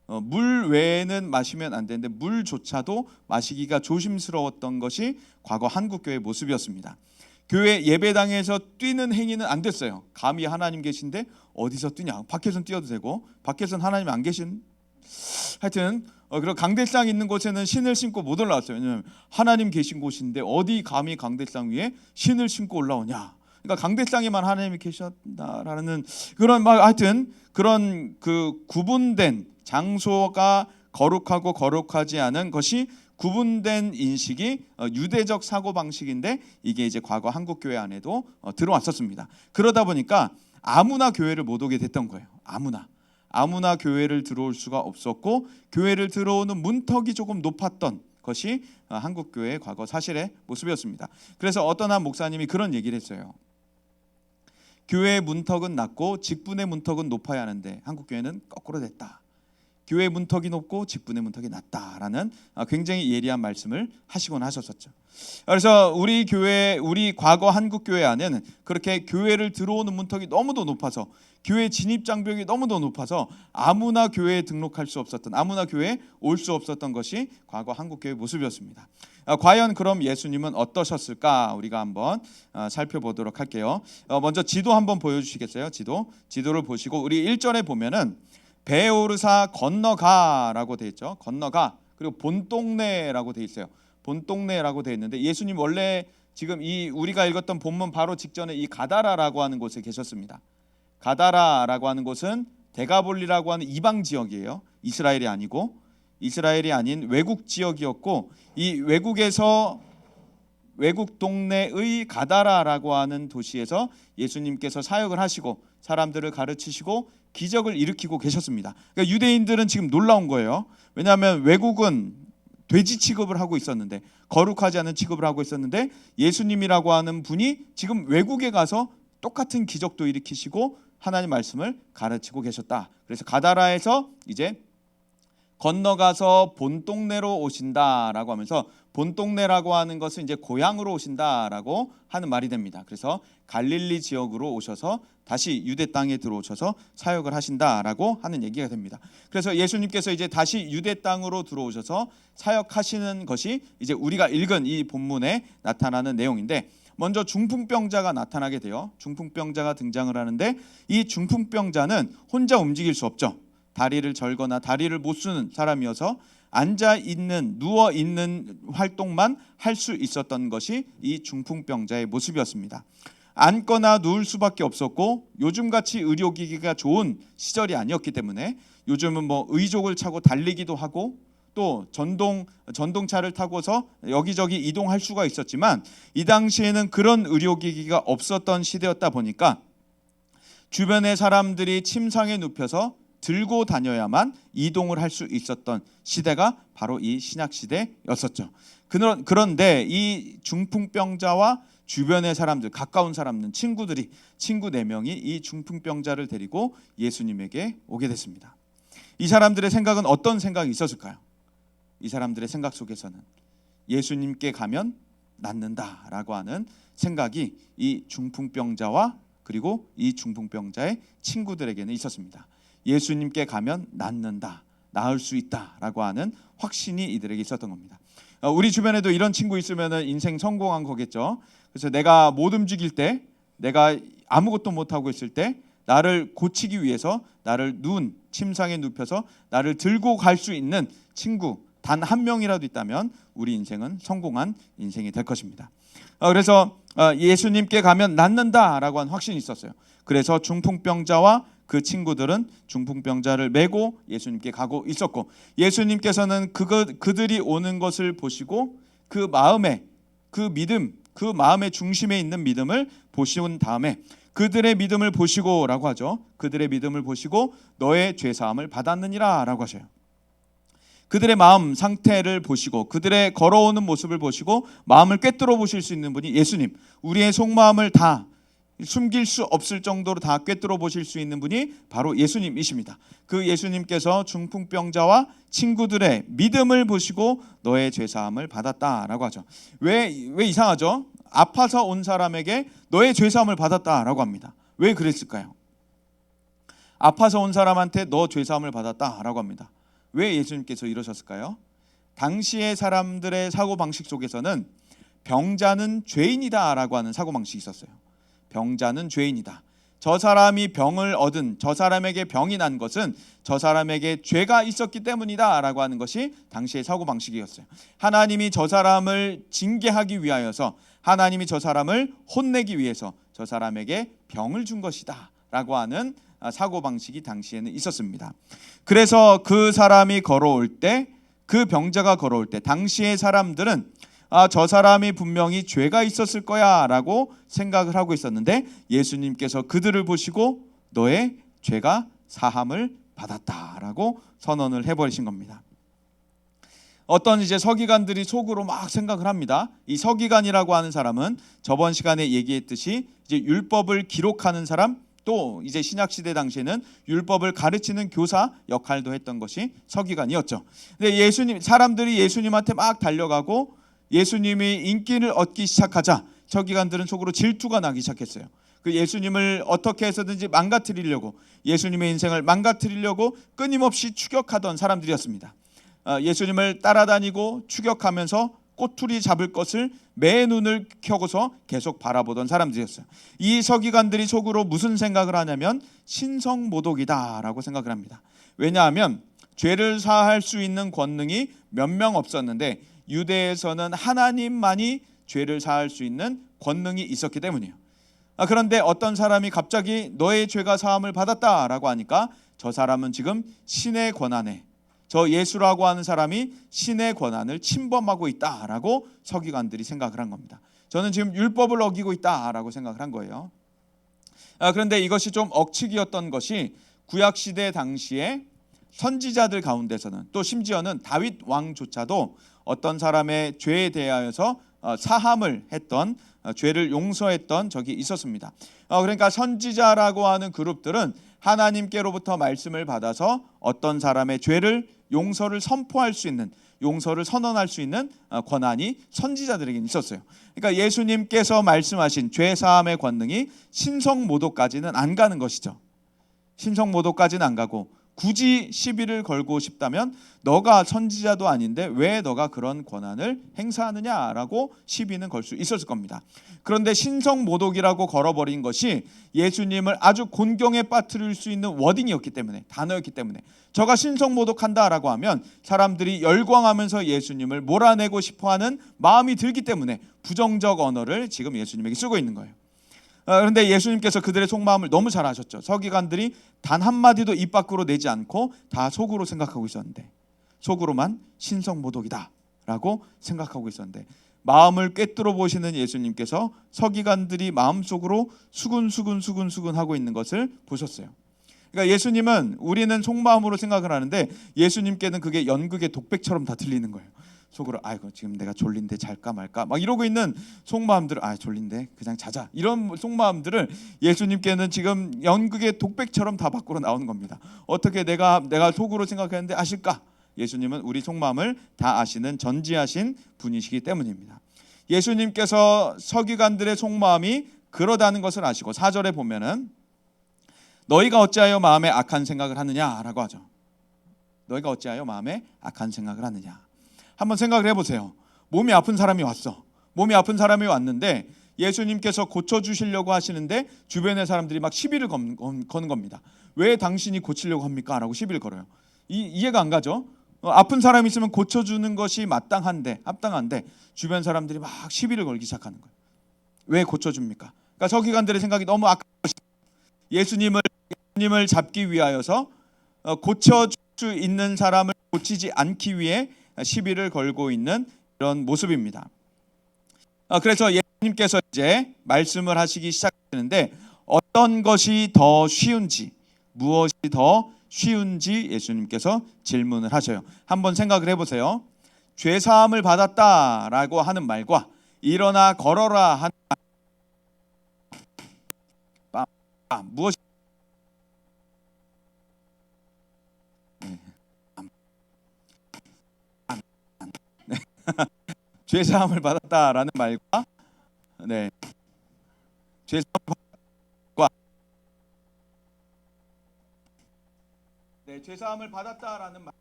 물 외에는 마시면 안 되는데 물조차도 마시기가 조심스러웠던 것이 과거 한국교회의 모습이었습니다. 교회 예배당에서 뛰는 행위는 안 됐어요. 감히 하나님 계신데 어디서 뛰냐? 밖에서는 뛰어도 되고 밖에서는 하나님 안 계신, 하여튼 그리고 강대상 있는 곳에는 신을 신고 못 올라왔어요. 왜냐하면 하나님 계신 곳인데 어디 감히 강대상 위에 신을 신고 올라오냐? 그러니까 강대상에만 하나님이 계셨다라는 그런 하여튼 그런 그 구분된 장소가 거룩하고 거룩하지 않은 것이 구분된 인식이 유대적 사고 방식인데, 이게 이제 과거 한국 교회 안에도 들어왔었습니다. 그러다 보니까 아무나 교회를 못 오게 됐던 거예요. 아무나 교회를 들어올 수가 없었고, 교회를 들어오는 문턱이 조금 높았던 것이 한국 교회의 과거 사실의 모습이었습니다. 그래서 어떤 한 목사님이 그런 얘기를 했어요. 교회의 문턱은 낮고 직분의 문턱은 높아야 하는데 한국 교회는 거꾸로 됐다. 교회 문턱이 높고 직분의 문턱이 낮다라는 굉장히 예리한 말씀을 하시곤 하셨었죠. 그래서 우리 교회, 우리 과거 한국 교회 안에는 그렇게 교회를 들어오는 문턱이 너무도 높아서, 교회 진입 장벽이 너무도 높아서 아무나 교회에 등록할 수 없었던, 아무나 교회에 올 수 없었던 것이 과거 한국 교회의 모습이었습니다. 과연 그럼 예수님은 어떠셨을까? 우리가 한번 살펴보도록 할게요. 먼저 지도 한번 보여주시겠어요? 지도를 보시고 우리 1절에 보면은 배 오르사 건너가라고 돼 있죠. 건너가. 그리고 본동네라고 돼 있어요. 본동네라고 돼 있는데, 예수님 원래 지금 이 우리가 읽었던 본문 바로 직전에 이 가다라라고 하는 곳에 계셨습니다. 가다라라고 하는 곳은 데가볼리라고 하는 이방 지역이에요. 이스라엘이 아니고, 이스라엘이 아닌 외국 지역이었고, 이 외국에서 외국 동네의 가다라라고 하는 도시에서 예수님께서 사역을 하시고 사람들을 가르치시고 기적을 일으키고 계셨습니다. 그러니까 유대인들은 지금 놀라운 거예요. 왜냐하면 외국은 돼지 취급을 하고 있었는데, 거룩하지 않은 취급을 하고 있었는데, 예수님이라고 하는 분이 지금 외국에 가서 똑같은 기적도 일으키시고 하나님 말씀을 가르치고 계셨다. 그래서 가다라에서 이제 건너가서 본 동네로 오신다라고 하면서, 본 동네라고 하는 것은 이제 고향으로 오신다라고 하는 말이 됩니다. 그래서 갈릴리 지역으로 오셔서 다시 유대 땅에 들어오셔서 사역을 하신다라고 하는 얘기가 됩니다. 그래서 예수님께서 이제 다시 유대 땅으로 들어오셔서 사역하시는 것이 이제 우리가 읽은 이 본문에 나타나는 내용인데, 먼저 중풍병자가 나타나게 돼요. 중풍병자가 등장을 하는데, 이 중풍병자는 혼자 움직일 수 없죠. 다리를 절거나 다리를 못 쓰는 사람이어서 앉아 있는, 누워 있는 활동만 할 수 있었던 것이 이 중풍병자의 모습이었습니다. 앉거나 누울 수밖에 없었고, 요즘같이 의료기기가 좋은 시절이 아니었기 때문에 요즘은 뭐 의족을 차고 달리기도 하고 또 전동차를 타고서 여기저기 이동할 수가 있었지만, 이 당시에는 그런 의료기기가 없었던 시대였다 보니까 주변의 사람들이 침상에 눕혀서 들고 다녀야만 이동을 할 수 있었던 시대가 바로 이 신약 시대였었죠. 그런데 이 중풍병자와 주변의 사람들, 가까운 사람들, 친구 4명이 이 중풍병자를 데리고 예수님에게 오게 됐습니다. 이 사람들의 생각은 어떤 생각이 있었을까요? 이 사람들의 생각 속에서는 예수님께 가면 낫는다라고 하는 생각이 이 중풍병자와 그리고 이 중풍병자의 친구들에게는 있었습니다. 예수님께 가면 낫는다, 나을 수 있다라고 하는 확신이 이들에게 있었던 겁니다. 우리 주변에도 이런 친구 있으면 인생 성공한 거겠죠. 그래서 내가 못 움직일 때, 내가 아무것도 못하고 있을 때 나를 고치기 위해서 나를 침상에 눕혀서 나를 들고 갈 수 있는 친구 단 한 명이라도 있다면 우리 인생은 성공한 인생이 될 것입니다. 그래서 예수님께 가면 낫는다라고 하는 확신이 있었어요. 그래서 중풍병자와 그 친구들은 중풍병자를 메고 예수님께 가고 있었고, 예수님께서는 그들이 오는 것을 보시고 그 마음의 중심에 있는 믿음을 보신 다음에, 그들의 믿음을 보시고라고 하죠. 그들의 믿음을 보시고 너의 죄사함을 받았느니라 라고 하셔요. 그들의 마음 상태를 보시고 그들의 걸어오는 모습을 보시고 마음을 꿰뚫어 보실 수 있는 분이 예수님, 우리의 속마음을 다 숨길 수 없을 정도로 다 꿰뚫어 보실 수 있는 분이 바로 예수님이십니다. 그 예수님께서 중풍병자와 친구들의 믿음을 보시고 너의 죄사함을 받았다라고 하죠. 왜 이상하죠? 아파서 온 사람에게 너의 죄사함을 받았다라고 합니다. 왜 그랬을까요? 아파서 온 사람한테 너 죄사함을 받았다라고 합니다. 왜 예수님께서 이러셨을까요? 당시의 사람들의 사고방식 속에서는 병자는 죄인이다라고 하는 사고방식이 있었어요. 병자는 죄인이다. 저 사람이 병을 얻은, 저 사람에게 병이 난 것은 저 사람에게 죄가 있었기 때문이다 라고 하는 것이 당시의 사고방식이었어요. 하나님이 저 사람을 징계하기 위하여서, 하나님이 저 사람을 혼내기 위해서 저 사람에게 병을 준 것이다 라고 하는 사고방식이 당시에는 있었습니다. 그래서 그 사람이 걸어올 때, 그 병자가 걸어올 때 당시의 사람들은 저 사람이 분명히 죄가 있었을 거야 라고 생각을 하고 있었는데, 예수님께서 그들을 보시고 너의 죄가 사함을 받았다라고 선언을 해버리신 겁니다. 어떤 이제 서기관들이 속으로 막 생각을 합니다. 이 서기관이라고 하는 사람은 저번 시간에 얘기했듯이 이제 율법을 기록하는 사람, 또 이제 신약 시대 당시에는 율법을 가르치는 교사 역할도 했던 것이 서기관이었죠. 근데 사람들이 예수님한테 막 달려가고 예수님이 인기를 얻기 시작하자 서기관들은 속으로 질투가 나기 시작했어요. 그 예수님을 어떻게 해서든지 망가뜨리려고, 예수님의 인생을 망가뜨리려고 끊임없이 추격하던 사람들이었습니다. 예수님을 따라다니고 추격하면서 꼬투리 잡을 것을 매 눈을 켜고서 계속 바라보던 사람들이었어요. 이 서기관들이 속으로 무슨 생각을 하냐면 신성모독이다라고 생각을 합니다. 왜냐하면 죄를 사할 수 있는 권능이 몇 명 없었는데 유대에서는 하나님만이 죄를 사할 수 있는 권능이 있었기 때문이에요. 그런데 어떤 사람이 갑자기 너의 죄가 사함을 받았다라고 하니까 저 사람은 지금 신의 권한에, 저 예수라고 하는 사람이 신의 권한을 침범하고 있다라고 서기관들이 생각을 한 겁니다. 저는 지금 율법을 어기고 있다라고 생각을 한 거예요. 그런데 이것이 좀 억측이었던 것이 구약 시대 당시에 선지자들 가운데서는, 또 심지어는 다윗 왕조차도 어떤 사람의 죄에 대하여서 사함을 했던, 죄를 용서했던 적이 있었습니다. 그러니까 선지자라고 하는 그룹들은 하나님께로부터 말씀을 받아서 어떤 사람의 죄를 용서를 선포할 수 있는, 용서를 선언할 수 있는 권한이 선지자들에게 있었어요. 그러니까 예수님께서 말씀하신 죄 사함의 권능이 신성모독까지는 안 가는 것이죠. 신성모독까지는 안 가고, 굳이 시비를 걸고 싶다면 너가 선지자도 아닌데 왜 너가 그런 권한을 행사하느냐라고 시비는 걸 수 있었을 겁니다. 그런데 신성모독이라고 걸어버린 것이 예수님을 아주 곤경에 빠뜨릴 수 있는 워딩이었기 때문에, 단어였기 때문에, 저가 신성모독한다라고 하면 사람들이 열광하면서 예수님을 몰아내고 싶어하는 마음이 들기 때문에 부정적 언어를 지금 예수님에게 쓰고 있는 거예요. 그런데 예수님께서 그들의 속마음을 너무 잘 아셨죠. 서기관들이 단 한마디도 입 밖으로 내지 않고 다 속으로 생각하고 있었는데, 속으로만 신성모독이다 라고 생각하고 있었는데, 마음을 꿰뚫어 보시는 예수님께서 서기관들이 마음속으로 수근수근 하고 있는 것을 보셨어요. 그러니까 예수님은, 우리는 속마음으로 생각을 하는데 예수님께는 그게 연극의 독백처럼 다 들리는 거예요. 속으로 아이고 지금 내가 졸린데 잘까 말까 막 이러고 있는 속마음들을, 졸린데 그냥 자자, 이런 속마음들을 예수님께는 지금 연극의 독백처럼 다 밖으로 나오는 겁니다. 어떻게 내가 속으로 생각했는데 아실까? 예수님은 우리 속마음을 다 아시는 전지하신 분이시기 때문입니다. 예수님께서 서기관들의 속마음이 그러다는 것을 아시고 4절에 보면은 너희가 어찌하여 마음에 악한 생각을 하느냐라고 하죠. 너희가 어찌하여 마음에 악한 생각을 하느냐. 한번 생각을 해보세요. 몸이 아픈 사람이 왔어. 몸이 아픈 사람이 왔는데 예수님께서 고쳐주시려고 하시는데 주변의 사람들이 막 시비를 거는 겁니다. 왜 당신이 고치려고 합니까? 라고 시비를 걸어요. 이해가 안 가죠? 아픈 사람이 있으면 고쳐주는 것이 합당한데 주변 사람들이 막 시비를 걸기 시작하는 거예요. 왜 고쳐줍니까? 그러니까 서기관들의 생각이 너무 악한 것이다. 예수님을 잡기 위하여서 고쳐줄 수 있는 사람을 고치지 않기 위해 시비를 걸고 있는 이런 모습입니다. 그래서 예수님께서 이제 말씀을 하시기 시작하는데, 어떤 것이 더 쉬운지, 무엇이 더 쉬운지 예수님께서 질문을 하셔요. 한번 생각을 해보세요. 죄 사함을 받았다라고 하는 말과 일어나 걸어라 하는 말, 무엇이 죄 사함을 받았다라는 말과 죄 사함을 받았과 죄 사함을 받았다라는 말.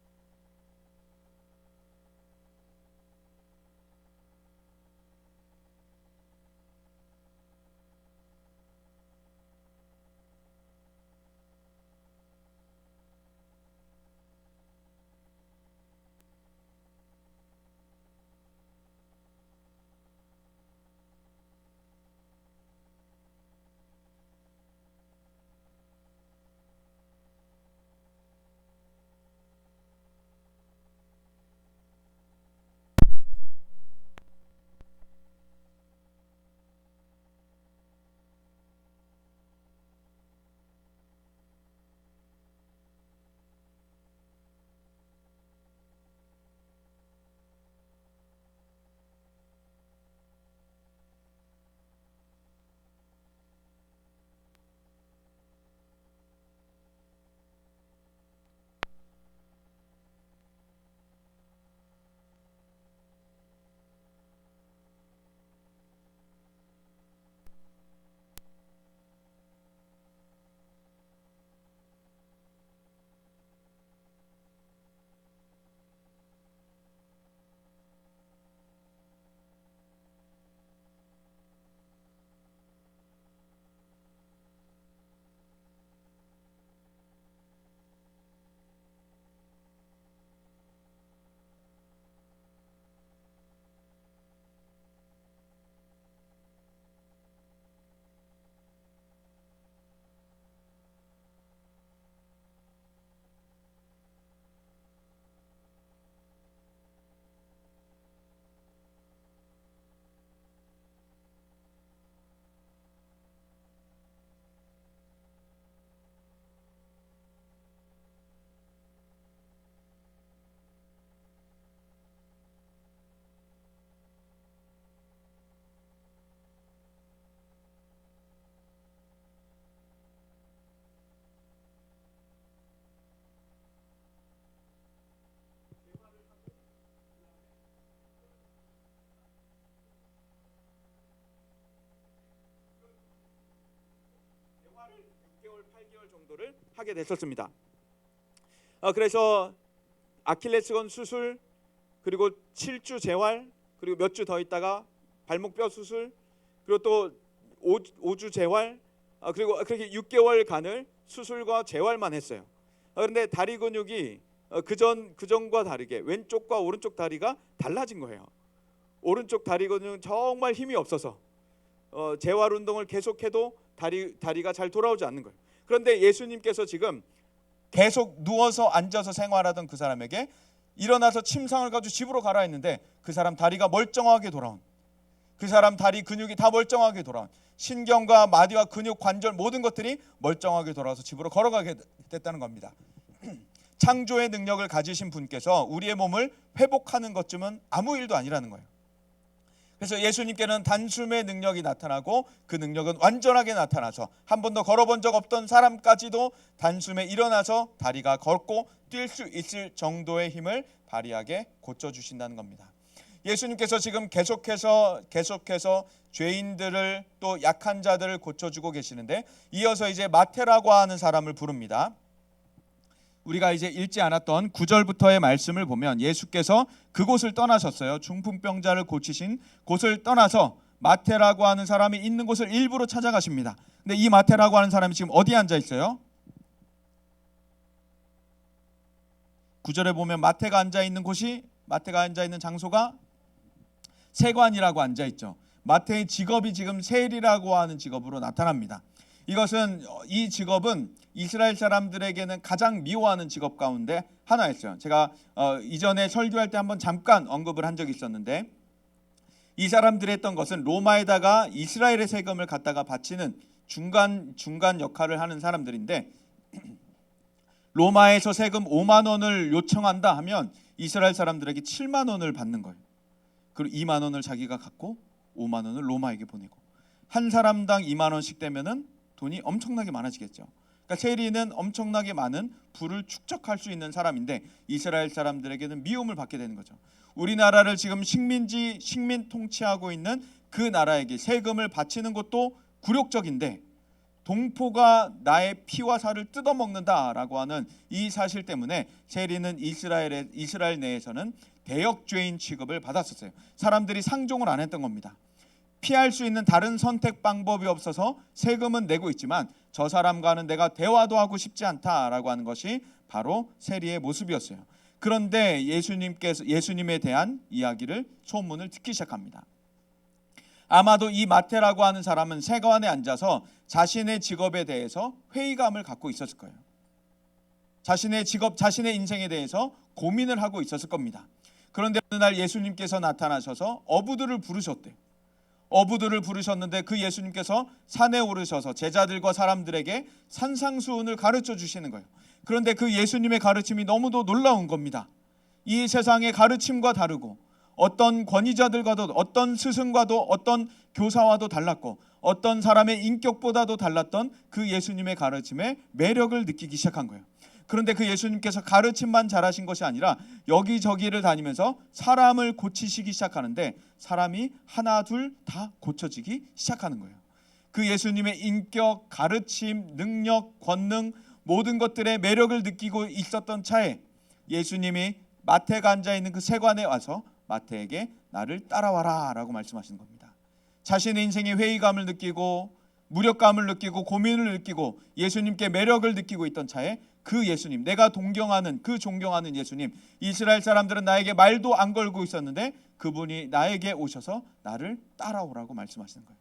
8개월 정도를 하게 됐었습니다. 그래서 아킬레스건 수술, 그리고 7주 재활, 그리고 몇 주 더 있다가 발목뼈 수술, 그리고 또 5주 재활, 그리고 그렇게 6개월간을 수술과 재활만 했어요. 그런데 다리 근육이 그전과 다르게 왼쪽과 오른쪽 다리가 달라진 거예요. 오른쪽 다리 근육은 정말 힘이 없어서 재활 운동을 계속해도 다리가 잘 돌아오지 않는 거예요. 그런데 예수님께서 지금 계속 누워서 앉아서 생활하던 그 사람에게 일어나서 침상을 가지고 집으로 가라 했는데 그 사람 다리가 멀쩡하게 돌아온, 그 사람 다리 근육이 다 멀쩡하게 돌아온, 신경과 마디와 근육, 관절 모든 것들이 멀쩡하게 돌아와서 집으로 걸어가게 됐다는 겁니다. 창조의 능력을 가지신 분께서 우리의 몸을 회복하는 것쯤은 아무 일도 아니라는 거예요. 그래서 예수님께는 단숨에 능력이 나타나고 그 능력은 완전하게 나타나서 한 번도 걸어본 적 없던 사람까지도 단숨에 일어나서 다리가 걷고 뛸 수 있을 정도의 힘을 발휘하게 고쳐주신다는 겁니다. 예수님께서 지금 계속해서 죄인들을 또 약한 자들을 고쳐주고 계시는데 이어서 이제 마태라고 하는 사람을 부릅니다. 우리가 이제 읽지 않았던 9절부터의 말씀을 보면 예수께서 그곳을 떠나셨어요. 중풍병자를 고치신 곳을 떠나서 마태라고 하는 사람이 있는 곳을 일부러 찾아가십니다. 근데 이 마태라고 하는 사람이 지금 어디에 앉아 있어요? 9절에 보면 마태가 앉아 있는 장소가 세관이라고 앉아 있죠. 마태의 직업이 지금 세리라고 하는 직업으로 나타납니다. 이 직업은 이스라엘 사람들에게는 가장 미워하는 직업 가운데 하나였어요. 제가 이전에 설교할 때 한번 잠깐 언급을 한 적이 있었는데 이 사람들이 했던 것은 로마에다가 이스라엘의 세금을 갖다가 바치는 중간 역할을 하는 사람들인데 로마에서 세금 5만 원을 요청한다 하면 이스라엘 사람들에게 7만 원을 받는 거예요. 그리고 2만 원을 자기가 갖고 5만 원을 로마에게 보내고 한 사람당 2만 원씩 되면은 돈이 엄청나게 많아지겠죠. 그러니까 세리는 엄청나게 많은 부를 축적할 수 있는 사람인데 이스라엘 사람들에게는 미움을 받게 되는 거죠. 우리나라를 지금 식민 통치하고 있는 그 나라에게 세금을 바치는 것도 굴욕적인데 동포가 나의 피와 살을 뜯어먹는다라고 하는 이 사실 때문에 세리는 이스라엘 내에서는 대역죄인 취급을 받았었어요. 사람들이 상종을 안 했던 겁니다. 피할 수 있는 다른 선택 방법이 없어서 세금은 내고 있지만 저 사람과는 내가 대화도 하고 싶지 않다라고 하는 것이 바로 세리의 모습이었어요. 그런데 예수님에 대한 이야기를 소문을 듣기 시작합니다. 아마도 이 마태라고 하는 사람은 세관에 앉아서 자신의 직업에 대해서 회의감을 갖고 있었을 거예요. 자신의 직업, 자신의 인생에 대해서 고민을 하고 있었을 겁니다. 그런데 어느 날 예수님께서 나타나셔서 어부들을 부르셨대요. 어부들을 부르셨는데 그 예수님께서 산에 오르셔서 제자들과 사람들에게 산상수훈을 가르쳐 주시는 거예요. 그런데 그 예수님의 가르침이 너무도 놀라운 겁니다. 이 세상의 가르침과 다르고 어떤 권위자들과도 어떤 스승과도 어떤 교사와도 달랐고 어떤 사람의 인격보다도 달랐던 그 예수님의 가르침에 매력을 느끼기 시작한 거예요. 그런데 그 예수님께서 가르침만 잘하신 것이 아니라 여기저기를 다니면서 사람을 고치시기 시작하는데 사람이 하나 둘 다 고쳐지기 시작하는 거예요. 그 예수님의 인격, 가르침, 능력, 권능 모든 것들의 매력을 느끼고 있었던 차에 예수님이 마태가 앉아있는 그 세관에 와서 마태에게 나를 따라와라 라고 말씀하시는 겁니다. 자신의 인생의 회의감을 느끼고 무력감을 느끼고 고민을 느끼고 예수님께 매력을 느끼고 있던 차에 그 예수님, 내가 존경하는 예수님, 이스라엘 사람들은 나에게 말도 안 걸고 있었는데 그분이 나에게 오셔서 나를 따라오라고 말씀하시는 거예요.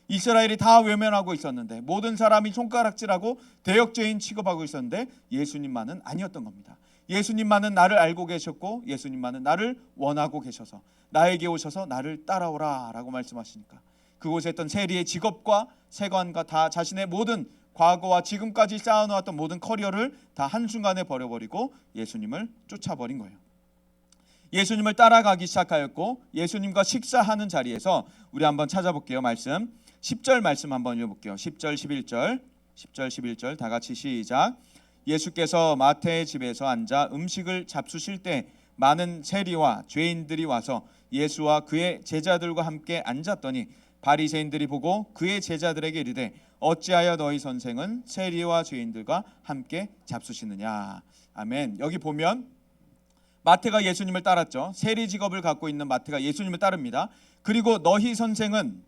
이스라엘이 다 외면하고 있었는데 모든 사람이 손가락질하고 대역죄인 취급하고 있었는데 예수님만은 아니었던 겁니다. 예수님만은 나를 알고 계셨고 예수님만은 나를 원하고 계셔서 나에게 오셔서 나를 따라오라 라고 말씀하시니까 그곳에 있던 세리의 직업과 세관과 다 자신의 모든 과거와 지금까지 쌓아놓았던 모든 커리어를 다 한순간에 버려버리고 예수님을 쫓아버린 거예요. 예수님을 따라가기 시작하였고 예수님과 식사하는 자리에서 우리 한번 찾아볼게요. 말씀 10절 말씀 한번 읽어볼게요. 10절 11절 다 같이 시작. 예수께서 마태의 집에서 앉아 음식을 잡수실 때 많은 세리와 죄인들이 와서 예수와 그의 제자들과 함께 앉았더니 바리새인들이 보고 그의 제자들에게 이르되 어찌하여 너희 선생은 세리와 죄인들과 함께 잡수시느냐. 아멘. 여기 보면 마태가 예수님을 따랐죠. 세리 직업을 갖고 있는 마태가 예수님을 따릅니다. 그리고 너희 선생은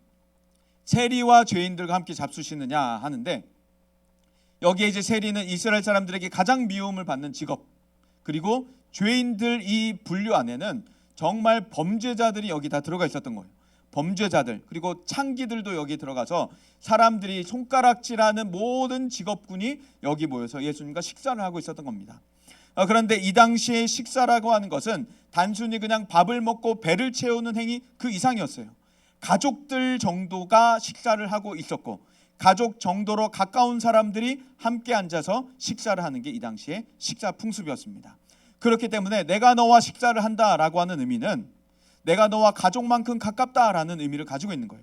세리와 죄인들과 함께 잡수시느냐 하는데, 여기에 이제 세리는 이스라엘 사람들에게 가장 미움을 받는 직업, 그리고 죄인들 이 분류 안에는 정말 범죄자들이 여기 다 들어가 있었던 거예요. 범죄자들, 그리고 창기들도 여기 들어가서 사람들이 손가락질하는 모든 직업군이 여기 모여서 예수님과 식사를 하고 있었던 겁니다. 그런데 이 당시에 식사라고 하는 것은 단순히 그냥 밥을 먹고 배를 채우는 행위 그 이상이었어요. 가족들 정도가 식사를 하고 있었고, 가족 정도로 가까운 사람들이 함께 앉아서 식사를 하는 게 이 당시에 식사 풍습이었습니다. 그렇기 때문에 내가 너와 식사를 한다라고 하는 의미는 내가 너와 가족만큼 가깝다라는 의미를 가지고 있는 거예요.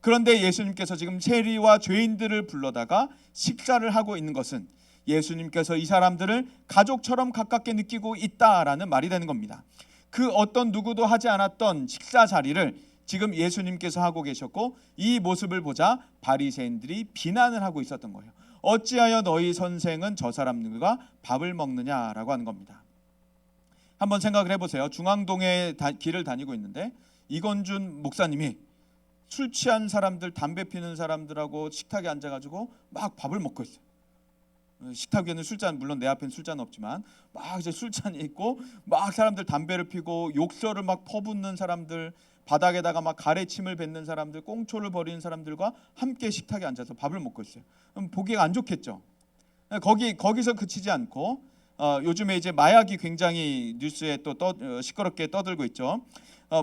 그런데 예수님께서 지금 세리와 죄인들을 불러다가 식사를 하고 있는 것은 예수님께서 이 사람들을 가족처럼 가깝게 느끼고 있다라는 말이 되는 겁니다. 그 어떤 누구도 하지 않았던 식사 자리를 지금 예수님께서 하고 계셨고, 이 모습을 보자 바리새인들이 비난을 하고 있었던 거예요. 어찌하여 너희 선생은 저 사람들과 밥을 먹느냐라고 하는 겁니다. 한번 생각을 해보세요. 중앙동에 길을 다니고 있는데 이건준 목사님이 술 취한 사람들, 담배 피는 사람들하고 식탁에 앉아가지고 막 밥을 먹고 있어요. 식탁 위에는 술잔, 물론 내 앞에는 술잔은 없지만 막 이제 술잔이 있고 막 사람들 담배를 피고 욕설을 막 퍼붓는 사람들, 바닥에다가 막 가래침을 뱉는 사람들, 꽁초를 버리는 사람들과 함께 식탁에 앉아서 밥을 먹고 있어요. 그럼 보기가 안 좋겠죠. 거기서 그치지 않고 요즘에 이제 마약이 굉장히 뉴스에 또 시끄럽게 떠들고 있죠.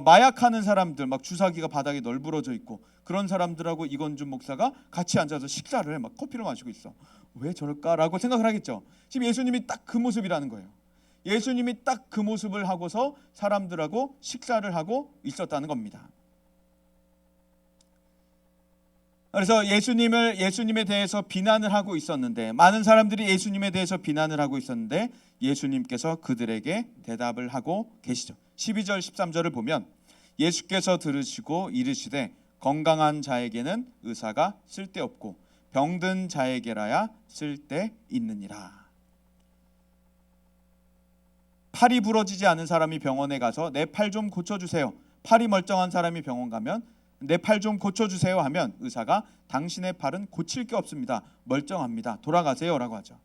마약하는 사람들, 막 주사기가 바닥에 널브러져 있고 그런 사람들하고 이건준 목사가 같이 앉아서 식사를 해, 막 커피를 마시고 있어. 왜 저럴까라고 생각을 하겠죠. 지금 예수님이 딱 그 모습이라는 거예요. 예수님이 딱 그 모습을 하고서 사람들하고 식사를 하고 있었다는 겁니다. 그래서 예수님에 대해서 비난을 하고 있었는데, 많은 사람들이 예수님에 대해서 비난을 하고 있었는데 예수님께서 그들에게 대답을 하고 계시죠. 12절 13절을 보면 예수께서 들으시고 이르시되 건강한 자에게는 의사가 쓸데없고 병든 자에게라야 쓸데있느니라. 팔이 부러지지 않은 사람이 병원에 가서 내 팔 좀 고쳐주세요. 팔이 멀쩡한 사람이 병원 가면 내 팔 좀 고쳐주세요 하면 의사가 당신의 팔은 고칠 게 없습니다. 멀쩡합니다. 돌아가세요 라고 하죠.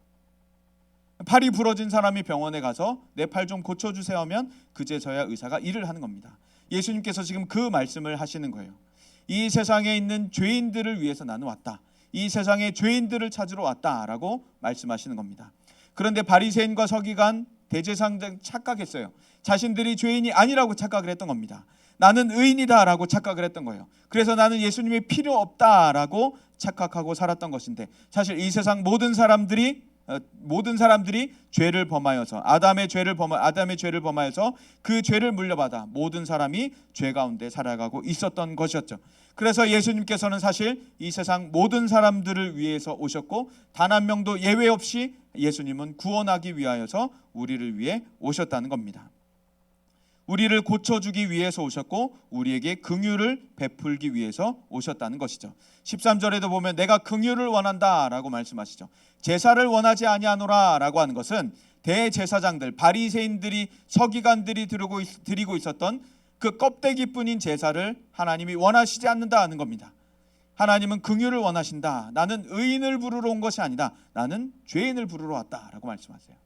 팔이 부러진 사람이 병원에 가서 내 팔 좀 고쳐주세요 하면 그제서야 의사가 일을 하는 겁니다. 예수님께서 지금 그 말씀을 하시는 거예요. 이 세상에 있는 죄인들을 위해서 나는 왔다. 이 세상에 죄인들을 찾으러 왔다라고 말씀하시는 겁니다. 그런데 바리새인과 서기관, 대제사장 착각했어요. 자신들이 죄인이 아니라고 착각을 했던 겁니다. 나는 의인이다라고 착각을 했던 거예요. 그래서 나는 예수님이 필요 없다라고 착각하고 살았던 것인데, 사실 이 세상 모든 사람들이 죄를 범하여서 아담의 죄를 범하여서 그 죄를 물려받아 모든 사람이 죄 가운데 살아가고 있었던 것이었죠. 그래서 예수님께서는 사실 이 세상 모든 사람들을 위해서 오셨고, 단 한 명도 예외 없이 예수님은 구원하기 위하여서 우리를 위해 오셨다는 겁니다. 우리를 고쳐주기 위해서 오셨고 우리에게 긍휼을 베풀기 위해서 오셨다는 것이죠. 13절에도 보면 내가 긍휼을 원한다라고 말씀하시죠. 제사를 원하지 아니하노라라고 하는 것은 대제사장들, 바리새인들이, 서기관들이 드리고 있었던 그 껍데기뿐인 제사를 하나님이 원하시지 않는다는 겁니다. 하나님은 긍휼을 원하신다. 나는 의인을 부르러 온 것이 아니다. 나는 죄인을 부르러 왔다라고 말씀하세요.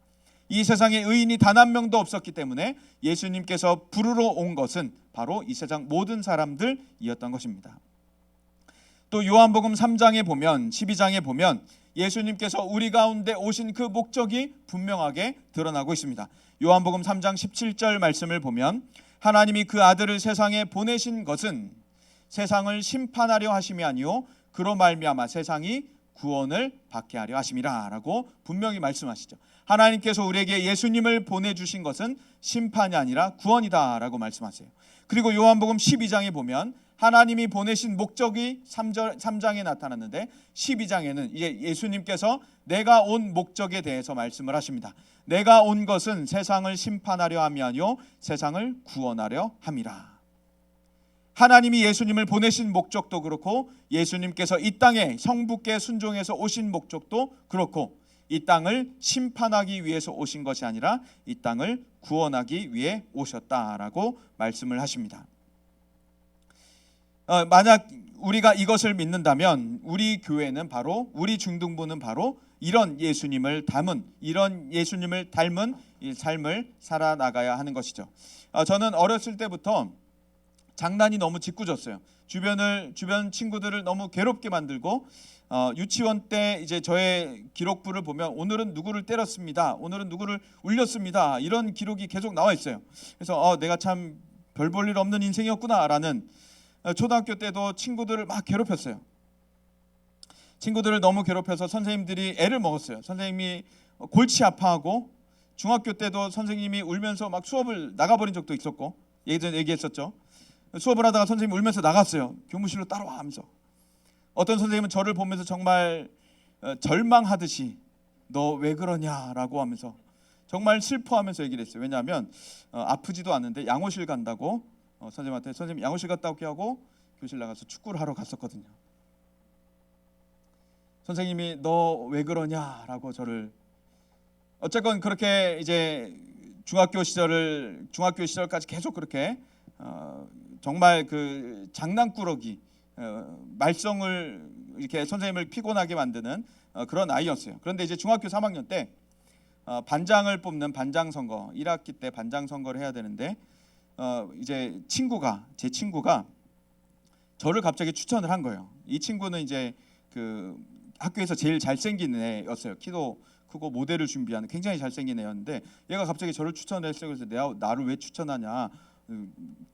이 세상에 의인이 단 한 명도 없었기 때문에 예수님께서 부르러 온 것은 바로 이 세상 모든 사람들이었던 것입니다. 또 요한복음 3장에 보면, 12장에 보면 예수님께서 우리 가운데 오신 그 목적이 분명하게 드러나고 있습니다. 요한복음 3장 17절 말씀을 보면 하나님이 그 아들을 세상에 보내신 것은 세상을 심판하려 하심이 아니요 그로 말미암아 세상이 구원을 받게 하려 하심이라 라고 분명히 말씀하시죠. 하나님께서 우리에게 예수님을 보내주신 것은 심판이 아니라 구원이다 라고 말씀하세요. 그리고 요한복음 12장에 보면 하나님이 보내신 목적이 3장에 나타났는데 12장에는 이제 예수님께서 내가 온 목적에 대해서 말씀을 하십니다. 내가 온 것은 세상을 심판하려 함이 아니요 세상을 구원하려 함이라. 하나님이 예수님을 보내신 목적도 그렇고 예수님께서 이 땅에 성부께 순종해서 오신 목적도 그렇고 이 땅을 심판하기 위해서 오신 것이 아니라 이 땅을 구원하기 위해 오셨다라고 말씀을 하십니다. 만약 우리가 이것을 믿는다면 우리 교회는 바로 우리 중등부는 바로 이런 예수님을 닮은 이 삶을 살아나가야 하는 것이죠. 저는 어렸을 때부터 장난이 너무 짓궂었어요. 주변 친구들을 너무 괴롭게 만들고 유치원 때 이제 저의 기록부를 보면 오늘은 누구를 때렸습니다. 오늘은 누구를 울렸습니다. 이런 기록이 계속 나와 있어요. 그래서 내가 참 별 볼 일 없는 인생이었구나라는 초등학교 때도 친구들을 막 괴롭혔어요. 친구들을 너무 괴롭혀서 선생님들이 애를 먹었어요. 선생님이 골치 아파하고 중학교 때도 선생님이 울면서 막 수업을 나가버린 적도 있었고 예전에 얘기했었죠. 수업을 하다가 선생님이 울면서 나갔어요. 교무실로 따라와 하면서. 어떤 선생님은 저를 보면서 정말 절망하듯이 너 왜 그러냐라고 하면서 정말 슬퍼하면서 얘기를 했어요. 왜냐하면 아프지도 않은데 양호실 간다고 선생님한테 선생님 양호실 갔다 올게 하고 교실 나가서 축구를 하러 갔었거든요. 선생님이 너 왜 그러냐라고 저를 어쨌건 그렇게 이제 중학교 시절까지 계속 그렇게 정말 그 장난꾸러기 말썽을 이렇게 선생님을 피곤하게 만드는 그런 아이였어요. 그런데 이제 중학교 3학년 때 반장을 뽑는 반장 선거 1학기 때 반장 선거를 해야 되는데 이제 제 친구가 저를 갑자기 추천을 한 거예요. 이 친구는 이제 그 학교에서 제일 잘생긴 애였어요. 키도 크고 모델을 준비하는 굉장히 잘생긴 애였는데 얘가 갑자기 저를 추천했어요. 그래서 나를 왜 추천하냐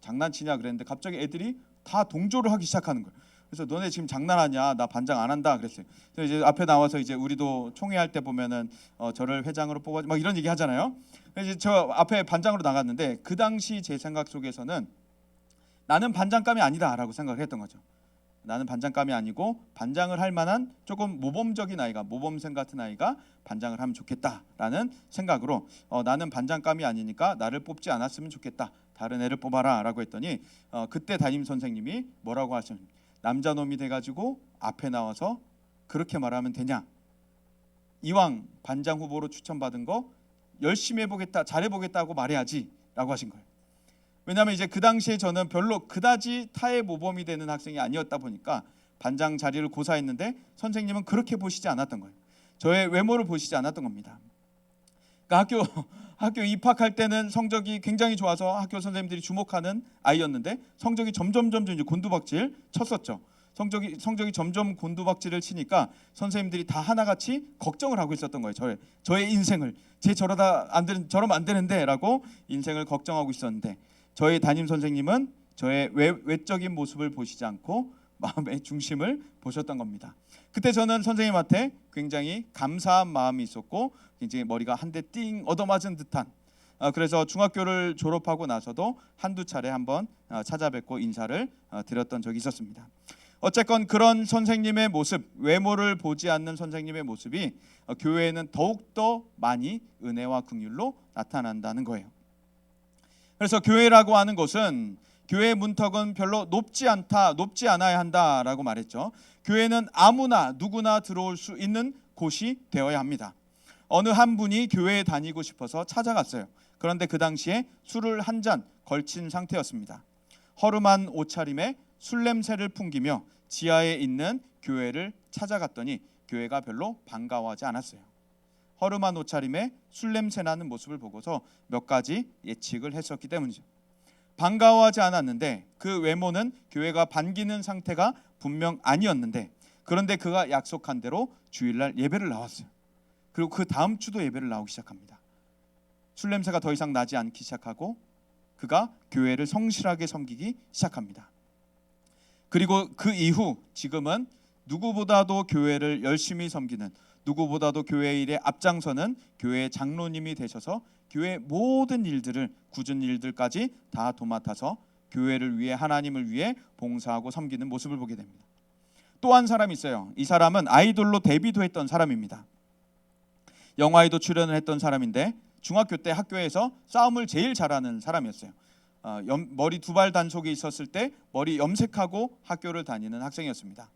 장난치냐 그랬는데 갑자기 애들이 다 동조를 하기 시작하는 거예요. 그래서 너네 지금 장난하냐 나 반장 안 한다 그랬어요. 그래서 이제 앞에 나와서 이제 우리도 총회할 때 보면은 저를 회장으로 뽑아 막 이런 얘기 하잖아요. 그래서 이제 저 앞에 반장으로 나갔는데 그 당시 제 생각 속에서는 나는 반장감이 아니다라고 생각을 했던 거죠. 나는 반장감이 아니고 반장을 할 만한 조금 모범적인 아이가 모범생 같은 아이가 반장을 하면 좋겠다라는 생각으로 나는 반장감이 아니니까 나를 뽑지 않았으면 좋겠다. 다른 애를 뽑아라라고 했더니 그때 담임 선생님이 뭐라고 하셨냐면 남자놈이 돼가지고 앞에 나와서 그렇게 말하면 되냐? 이왕 반장 후보로 추천받은 거 열심히 해보겠다, 잘해보겠다고 말해야지라고 하신 거예요. 왜냐하면 이제 그 당시에 저는 별로 그다지 타의 모범이 되는 학생이 아니었다 보니까 반장 자리를 고사했는데 선생님은 그렇게 보시지 않았던 거예요. 저의 외모를 보시지 않았던 겁니다. 그러니까 학교 입학할 때는 성적이 굉장히 좋아서 학교 선생님들이 주목하는 아이였는데 성적이 점점 이제 곤두박질 쳤었죠. 성적이 점점 곤두박질을 치니까 선생님들이 다 하나같이 걱정을 하고 있었던 거예요. 저의 인생을 저러면 안 되는데라고 인생을 걱정하고 있었는데 저의 담임 선생님은 저의 외적인 모습을 보시지 않고 마음의 중심을 보셨던 겁니다. 그때 저는 선생님한테 굉장히 감사한 마음이 있었고 굉장히 머리가 한 대 띵 얻어맞은 듯한 그래서 중학교를 졸업하고 나서도 한두 차례 한번 찾아뵙고 인사를 드렸던 적이 있었습니다. 어쨌건 그런 선생님의 모습, 외모를 보지 않는 선생님의 모습이 교회에는 더욱더 많이 은혜와 긍휼로 나타난다는 거예요. 그래서 교회라고 하는 것은 교회의 문턱은 별로 높지 않아야 한다라고 말했죠. 교회는 아무나 누구나 들어올 수 있는 곳이 되어야 합니다. 어느 한 분이 교회에 다니고 싶어서 찾아갔어요. 그런데 그 당시에 술을 한 잔 걸친 상태였습니다. 허름한 옷차림에 술 냄새를 풍기며 지하에 있는 교회를 찾아갔더니 교회가 별로 반가워하지 않았어요. 허름한 옷차림에 술 냄새 나는 모습을 보고서 몇 가지 예측을 했었기 때문이죠. 반가워하지 않았는데 그 외모는 교회가 반기는 상태가 분명 아니었는데 그런데 그가 약속한 대로 주일날 예배를 나왔어요. 그리고 그 다음 주도 예배를 나오기 시작합니다. 술 냄새가 더 이상 나지 않기 시작하고 그가 교회를 성실하게 섬기기 시작합니다. 그리고 그 이후 지금은 누구보다도 교회를 열심히 섬기는 누구보다도 교회 일에 앞장서는 교회 장로님이 되셔서 교회 모든 일들을 굳은 일들까지 다 도맡아서 교회를 위해 하나님을 위해 봉사하고 섬기는 모습을 보게 됩니다. 또 한 사람이 있어요. 이 사람은 아이돌로 데뷔도 했던 사람입니다. 영화에도 출연을 했던 사람인데 중학교 때 학교에서 싸움을 제일 잘하는 사람이었어요. 머리 두발 단속이 있었을 때 머리 염색하고 학교를 다니는 학생이었습니다.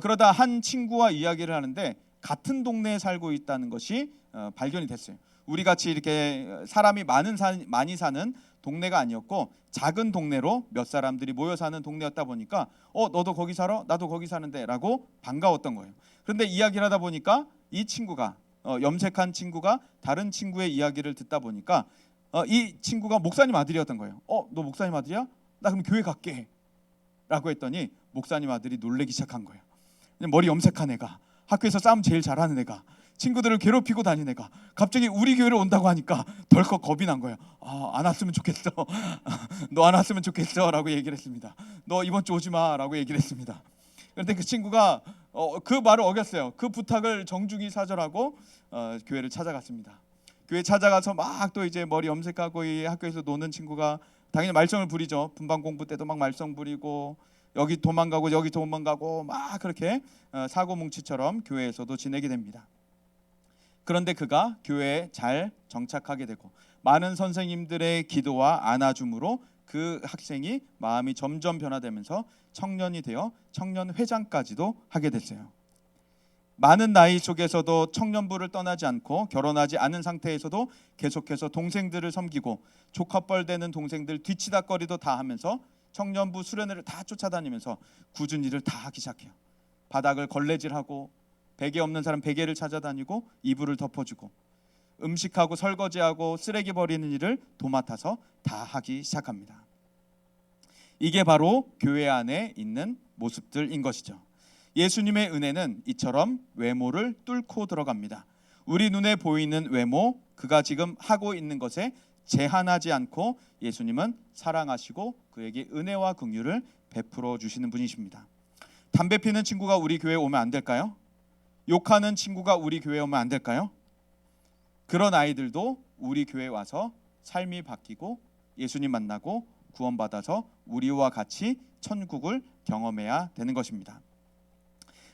그러다 한 친구와 이야기를 하는데 같은 동네에 살고 있다는 것이 발견이 됐어요. 우리 같이 이렇게 사람이 많이 사는 동네가 아니었고 작은 동네로 몇 사람들이 모여 사는 동네였다 보니까 너도 거기 살아? 나도 거기 사는데 라고 반가웠던 거예요. 그런데 이야기를 하다 보니까 이 친구가 염색한 친구가 다른 친구의 이야기를 듣다 보니까 이 친구가 목사님 아들이었던 거예요. 너 목사님 아들이야? 나 그럼 교회 갈게 라고 했더니 목사님 아들이 놀래기 시작한 거예요. 머리 염색한 애가, 학교에서 싸움 제일 잘하는 애가, 친구들을 괴롭히고 다니는 애가 갑자기 우리 교회를 온다고 하니까 덜컥 겁이 난 거예요. 안 왔으면 좋겠어. 너 안 왔으면 좋겠어 라고 얘기를 했습니다. 너 이번 주 오지 마 라고 얘기를 했습니다. 그런데 그 친구가 그 말을 어겼어요. 그 부탁을 정중히 사절하고 교회를 찾아갔습니다. 교회 찾아가서 막 또 이제 머리 염색하고 이 학교에서 노는 친구가 당연히 말썽을 부리죠. 분반 공부 때도 막 말썽 부리고 여기 도망가고 여기 도망가고 막 그렇게 사고뭉치처럼 교회에서도 지내게 됩니다. 그런데 그가 교회에 잘 정착하게 되고 많은 선생님들의 기도와 안아줌으로 그 학생이 마음이 점점 변화되면서 청년이 되어 청년회장까지도 하게 됐어요. 많은 나이 속에서도 청년부를 떠나지 않고 결혼하지 않은 상태에서도 계속해서 동생들을 섬기고 조카뻘 되는 동생들 뒤치다꺼리도 다 하면서 청년부 수련회를 다 쫓아다니면서 굳은 일을 다 하기 시작해요. 바닥을 걸레질하고 베개 없는 사람 베개를 찾아다니고 이불을 덮어주고 음식하고 설거지하고 쓰레기 버리는 일을 도맡아서 다 하기 시작합니다. 이게 바로 교회 안에 있는 모습들인 것이죠. 예수님의 은혜는 이처럼 외모를 뚫고 들어갑니다. 우리 눈에 보이는 외모, 그가 지금 하고 있는 것에 제한하지 않고 예수님은 사랑하시고 그에게 은혜와 긍휼을 베풀어 주시는 분이십니다. 담배 피는 친구가 우리 교회에 오면 안 될까요? 욕하는 친구가 우리 교회에 오면 안 될까요? 그런 아이들도 우리 교회에 와서 삶이 바뀌고 예수님 만나고 구원받아서 우리와 같이 천국을 경험해야 되는 것입니다.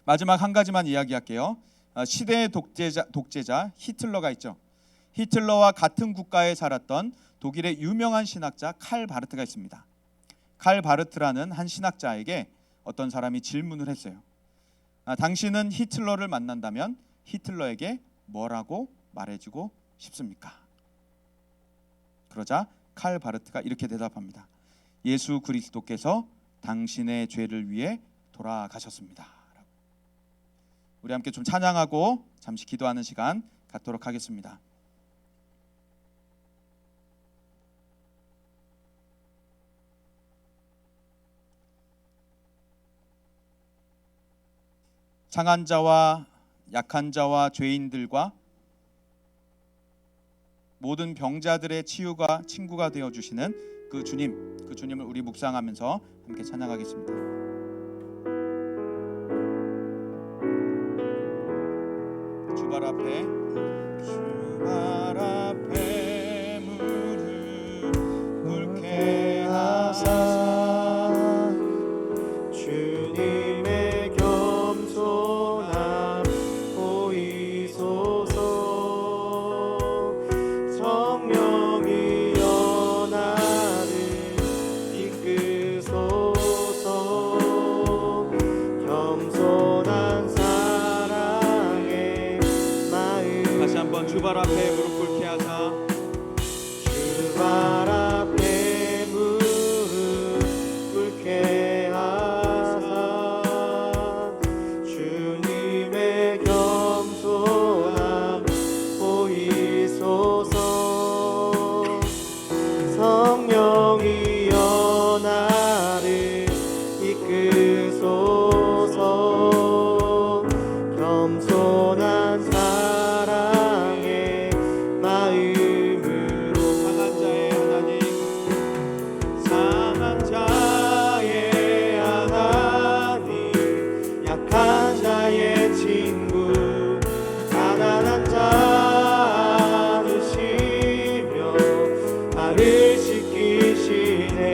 마지막 한 가지만 이야기할게요. 시대의 독재자 히틀러가 있죠. 히틀러와 같은 국가에 살았던 독일의 유명한 신학자 칼 바르트가 있습니다. 칼 바르트라는 한 신학자에게 어떤 사람이 질문을 했어요. 당신은 히틀러를 만난다면 히틀러에게 뭐라고 말해주고 싶습니까? 그러자 칼 바르트가 이렇게 대답합니다. 예수 그리스도께서 당신의 죄를 위해 돌아가셨습니다. 우리 함께 좀 찬양하고 잠시 기도하는 시간 갖도록 하겠습니다. 상한 자와 약한 자와 죄인들과 모든 병자들의 치유가 친구가 되어 주시는 그 주님을 우리 묵상하면서 함께 찬양하겠습니다. 주발 앞에 무릎 꿇게 하사 주님의 겸손함 보이소서. 성령이여 나를 이끄소서. 겸손한 사랑의 마음. 다시 한번 주발 앞에 무릎 꿇게 하사 주발 앞에 무릎 꿇게 하사 주님의 겸손함 보이소서. 성령이여 나를 이끄소서. 겸손한 사랑의 마음으로 상한 자의 하나님 약한 자의 친구 가난한 자 안으시며 나를 지키시네.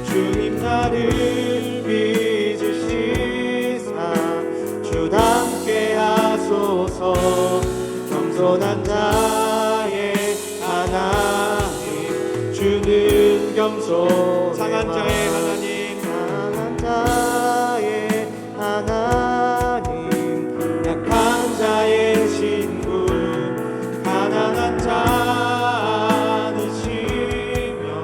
주님 나를 빚으시사 주 닮게 하소서. 겸손한 자의 하나님 주는 겸손 상한 자의 하나님, 상한 자의 하나님 약한 자의 친구, 가난한 자 안으시며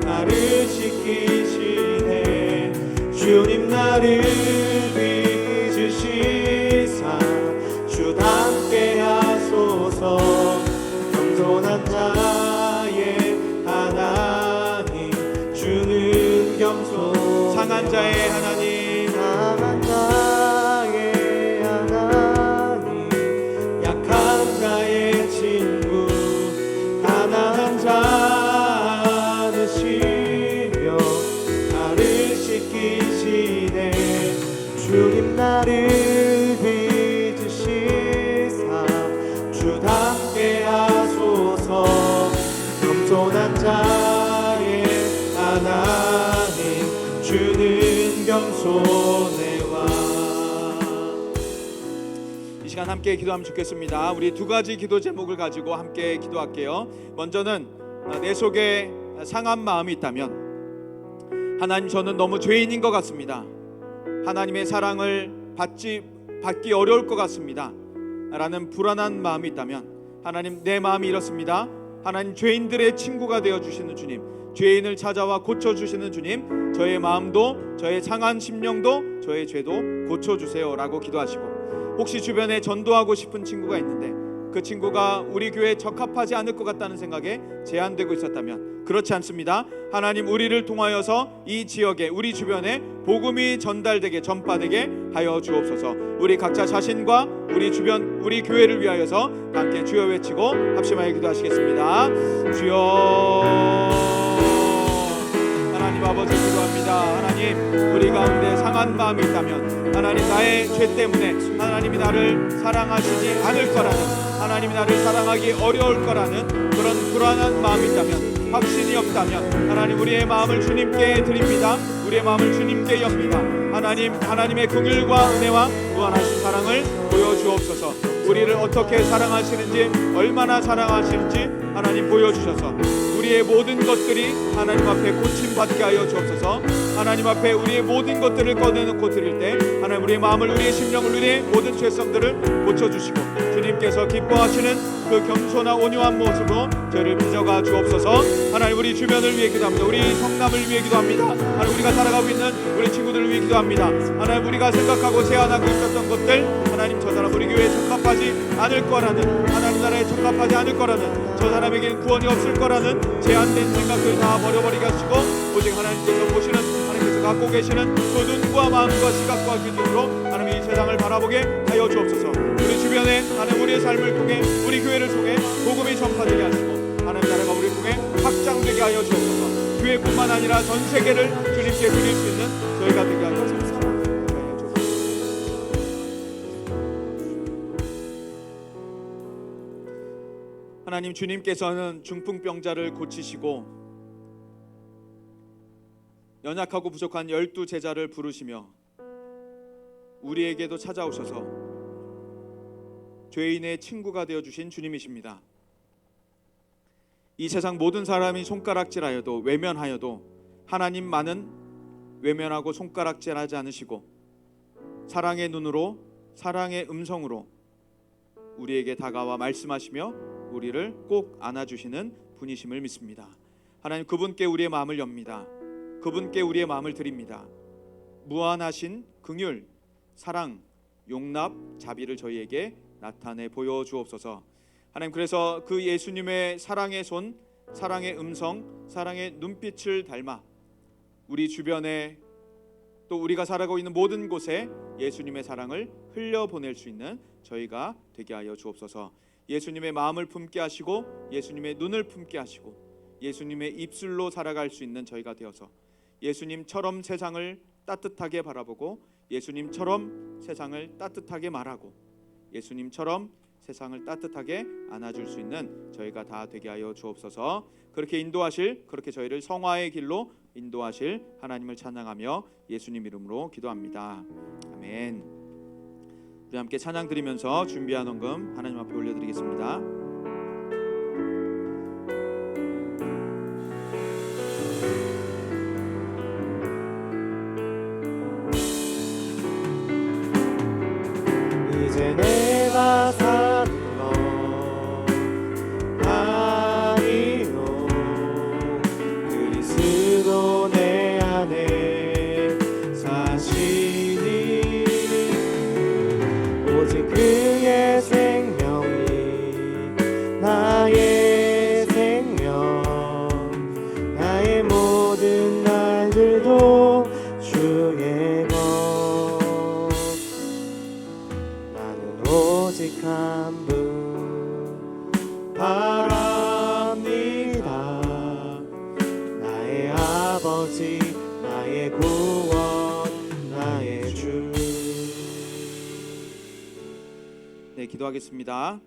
나를 지키시네. 주님 나를 빚으시사 주 함께 하소서. 겸손한 자의 하나님 주는 겸손 상한 자의 하나님, 상한 자의 하나님 약한 자의 친구 가난한 자 안으시며 나를 지키시네. 주님 나를 빚으시사 주 함께 하소서. 겸손한 자의 하나님 주는 겸손의 왕. 이 시간 함께 기도하면 좋겠습니다. 우리 두 가지 기도 제목을 가지고 함께 기도할게요. 먼저는 내 속에 상한 마음이 있다면, 하나님 저는 너무 죄인인 것 같습니다. 하나님의 사랑을 받기 어려울 것 같습니다 라는 불안한 마음이 있다면, 하나님 내 마음이 이렇습니다. 하나님 죄인들의 친구가 되어주시는 주님, 죄인을 찾아와 고쳐주시는 주님, 저의 마음도 저의 상한 심령도 저의 죄도 고쳐주세요 라고 기도하시고, 혹시 주변에 전도하고 싶은 친구가 있는데 그 친구가 우리 교회에 적합하지 않을 것 같다는 생각에 제한되고 있었다면, 그렇지 않습니다. 하나님 우리를 통하여서 이 지역에, 우리 주변에 복음이 전달되게, 전파되게 하여 주옵소서. 우리 각자 자신과 우리 주변, 우리 교회를 위하여서 함께 주여 외치고 합심하여 기도하시겠습니다. 주여. 하나님 아버지 기도합니다. 하나님 우리 가운데 상한 마음이 있다면, 하나님 나의 죄 때문에 하나님이 나를 사랑하시지 않을 거라는, 하나님이 나를 사랑하기 어려울 거라는 그런 불안한 마음이 있다면, 확신이 없다면 하나님 우리의 마음을 주님께 드립니다. 우리의 마음을 주님께 엽니다. 하나님, 하나님의 긍휼과 은혜와 무한하신 사랑을 보여주옵소서. 우리를 어떻게 사랑하시는지, 얼마나 사랑하시는지 하나님 보여주셔서 우리의 모든 것들이 하나님 앞에 고침받게 하여 주옵소서. 하나님 앞에 우리의 모든 것들을 꺼내놓고 드릴 때 하나님 우리의 마음을, 우리의 심령을, 우리의 모든 죄성들을 고쳐주시고 주님께서 기뻐하시는 그 겸손한 온유한 모습으로 저를 빚어가 주옵소서. 하나님 우리 주변을 위해 기도합니다. 우리 성남을 위해 기도합니다. 하나님 우리가 살아가고 있는 우리 친구들을 위해 기도합니다. 하나님 우리가 생각하고 제안하고 있었던 것들, 하나님 저 사람 우리 교회에 적합하지 않을 거라는, 하나님 나라에 적합하지 않을 거라는, 저 사람에게는 구원이 없을 거라는 제한된 생각들 다 버려버리게 하시고, 오직 하나님께서 보시는, 하나님께서 갖고 계시는 그 눈과 마음과 시각과 기준으로 하나님 이 세상을 바라보게 하여 주옵소서. 우리 주변에 하나님 우리의 삶을 통해, 우리 교회를 통해 복음이 전파되게 하시고 하나님 나라가 우리를 통해 확장되게 하여 주옵소서. 교회뿐만 아니라 전 세계를 주님께 드릴 수 있는 저희가 되게 하여 주옵소서. 하나님 주님께서는 중풍병자를 고치시고 연약하고 부족한 12제자를 부르시며 우리에게도 찾아오셔서 죄인의 친구가 되어주신 주님이십니다. 이 세상 모든 사람이 손가락질하여도, 외면하여도 하나님만은 외면하고 손가락질하지 않으시고 사랑의 눈으로, 사랑의 음성으로 우리에게 다가와 말씀하시며 우리를 꼭 안아주시는 분이심을 믿습니다. 하나님 그분께 우리의 마음을 엽니다. 그분께 우리의 마음을 드립니다. 무한하신 긍휼, 사랑, 용납, 자비를 저희에게 나타내 보여주옵소서. 하나님 그래서 그 예수님의 사랑의 손, 사랑의 음성, 사랑의 눈빛을 닮아 우리 주변에 또 우리가 살아가고 있는 모든 곳에 예수님의 사랑을 흘려보낼 수 있는 저희가 되게 하여 주옵소서. 예수님의 마음을 품게 하시고 예수님의 눈을 품게 하시고 예수님의 입술로 살아갈 수 있는 저희가 되어서 예수님처럼 세상을 따뜻하게 바라보고 예수님처럼 세상을 따뜻하게 말하고 예수님처럼 세상을 따뜻하게 안아줄 수 있는 저희가 다 되게 하여 주옵소서. 그렇게 인도하실, 그렇게 저희를 성화의 길로 인도하실 하나님을 찬양하며 예수님 이름으로 기도합니다. 아멘. 우리 함께 찬양 드리면서 준비한 헌금 하나님 앞에 올려드리겠습니다. 이제 내가 사는 것 아니요 그리스도 내 안에 사시니 오직 그의 생명이 나의 생명 나의 모든 날들도 주의 것 나는 오직 한 분 바랍니다 나의 아버지 나의 구원 나의 주. 네, 기도하겠습니다.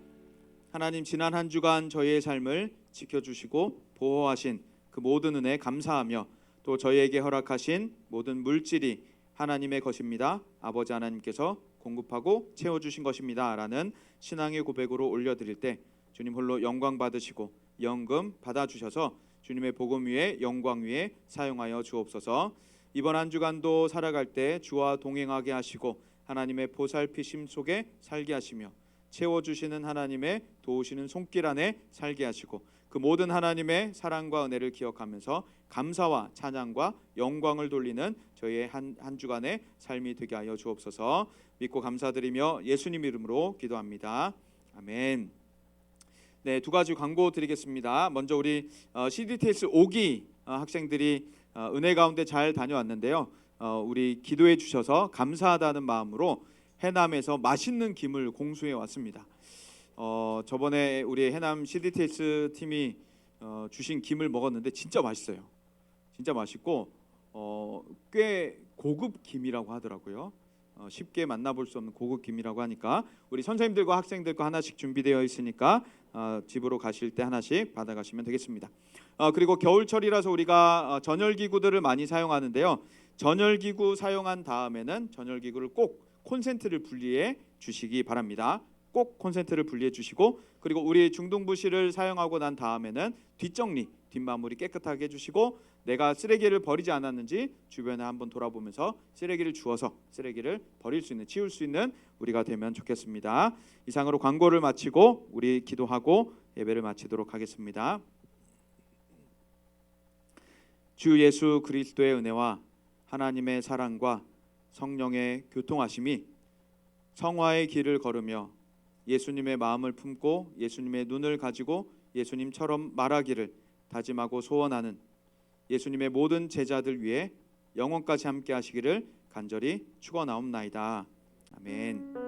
하나님, 지난 한 주간 저희의 삶을 지켜주시고 보호하신 그 모든 은혜 감사하며 또 저희에게 허락하신 모든 물질이 하나님의 것입니다. 아버지 하나님께서 공급하고 채워주신 것입니다 라는 신앙의 고백으로 올려드릴 때 주님 홀로 영광 받으시고 영금 받아주셔서 주님의 복음 위에 영광 위에 사용하여 주옵소서. 이번 한 주간도 살아갈 때 주와 동행하게 하시고 하나님의 보살피심 속에 살게 하시며 채워주시는 하나님의 도우시는 손길 안에 살게 하시고 그 모든 하나님의 사랑과 은혜를 기억하면서 감사와 찬양과 영광을 돌리는 저희의 한 주간의 삶이 되게 하여 주옵소서. 믿고 감사드리며 예수님 이름으로 기도합니다. 아멘. 네, 두 가지 광고 드리겠습니다. 먼저 우리 CDTS 5기 학생들이 은혜 가운데 잘 다녀왔는데요. 우리 기도해 주셔서 감사하다는 마음으로 해남에서 맛있는 김을 공수해 왔습니다. 저번에 우리 해남 CDTS 팀이 주신 김을 먹었는데 진짜 맛있어요. 진짜 맛있고 꽤 고급 김이라고 하더라고요. 쉽게 만나볼 수 없는 고급 김이라고 하니까 우리 선생님들과 학생들과 하나씩 준비되어 있으니까 집으로 가실 때 하나씩 받아가시면 되겠습니다. 그리고 겨울철이라서 우리가 전열기구들을 많이 사용하는데요. 전열기구 사용한 다음에는 전열기구를 꼭 콘센트를 분리해 주시기 바랍니다. 꼭 콘센트를 분리해 주시고 그리고 우리 중등부실을 사용하고 난 다음에는 뒷정리, 뒷마무리 깨끗하게 해주시고 내가 쓰레기를 버리지 않았는지 주변에 한번 돌아보면서 쓰레기를 주워서 쓰레기를 버릴 수 있는, 치울 수 있는 우리가 되면 좋겠습니다. 이상으로 광고를 마치고 우리 기도하고 예배를 마치도록 하겠습니다. 주 예수 그리스도의 은혜와 하나님의 사랑과 성령의 교통하심이 성화의 길을 걸으며 예수님의 마음을 품고 예수님의 눈을 가지고 예수님처럼 말하기를 다짐하고 소원하는 예수님의 모든 제자들 위해 영원까지 함께 하시기를 간절히 축원하옵나이다. 아멘.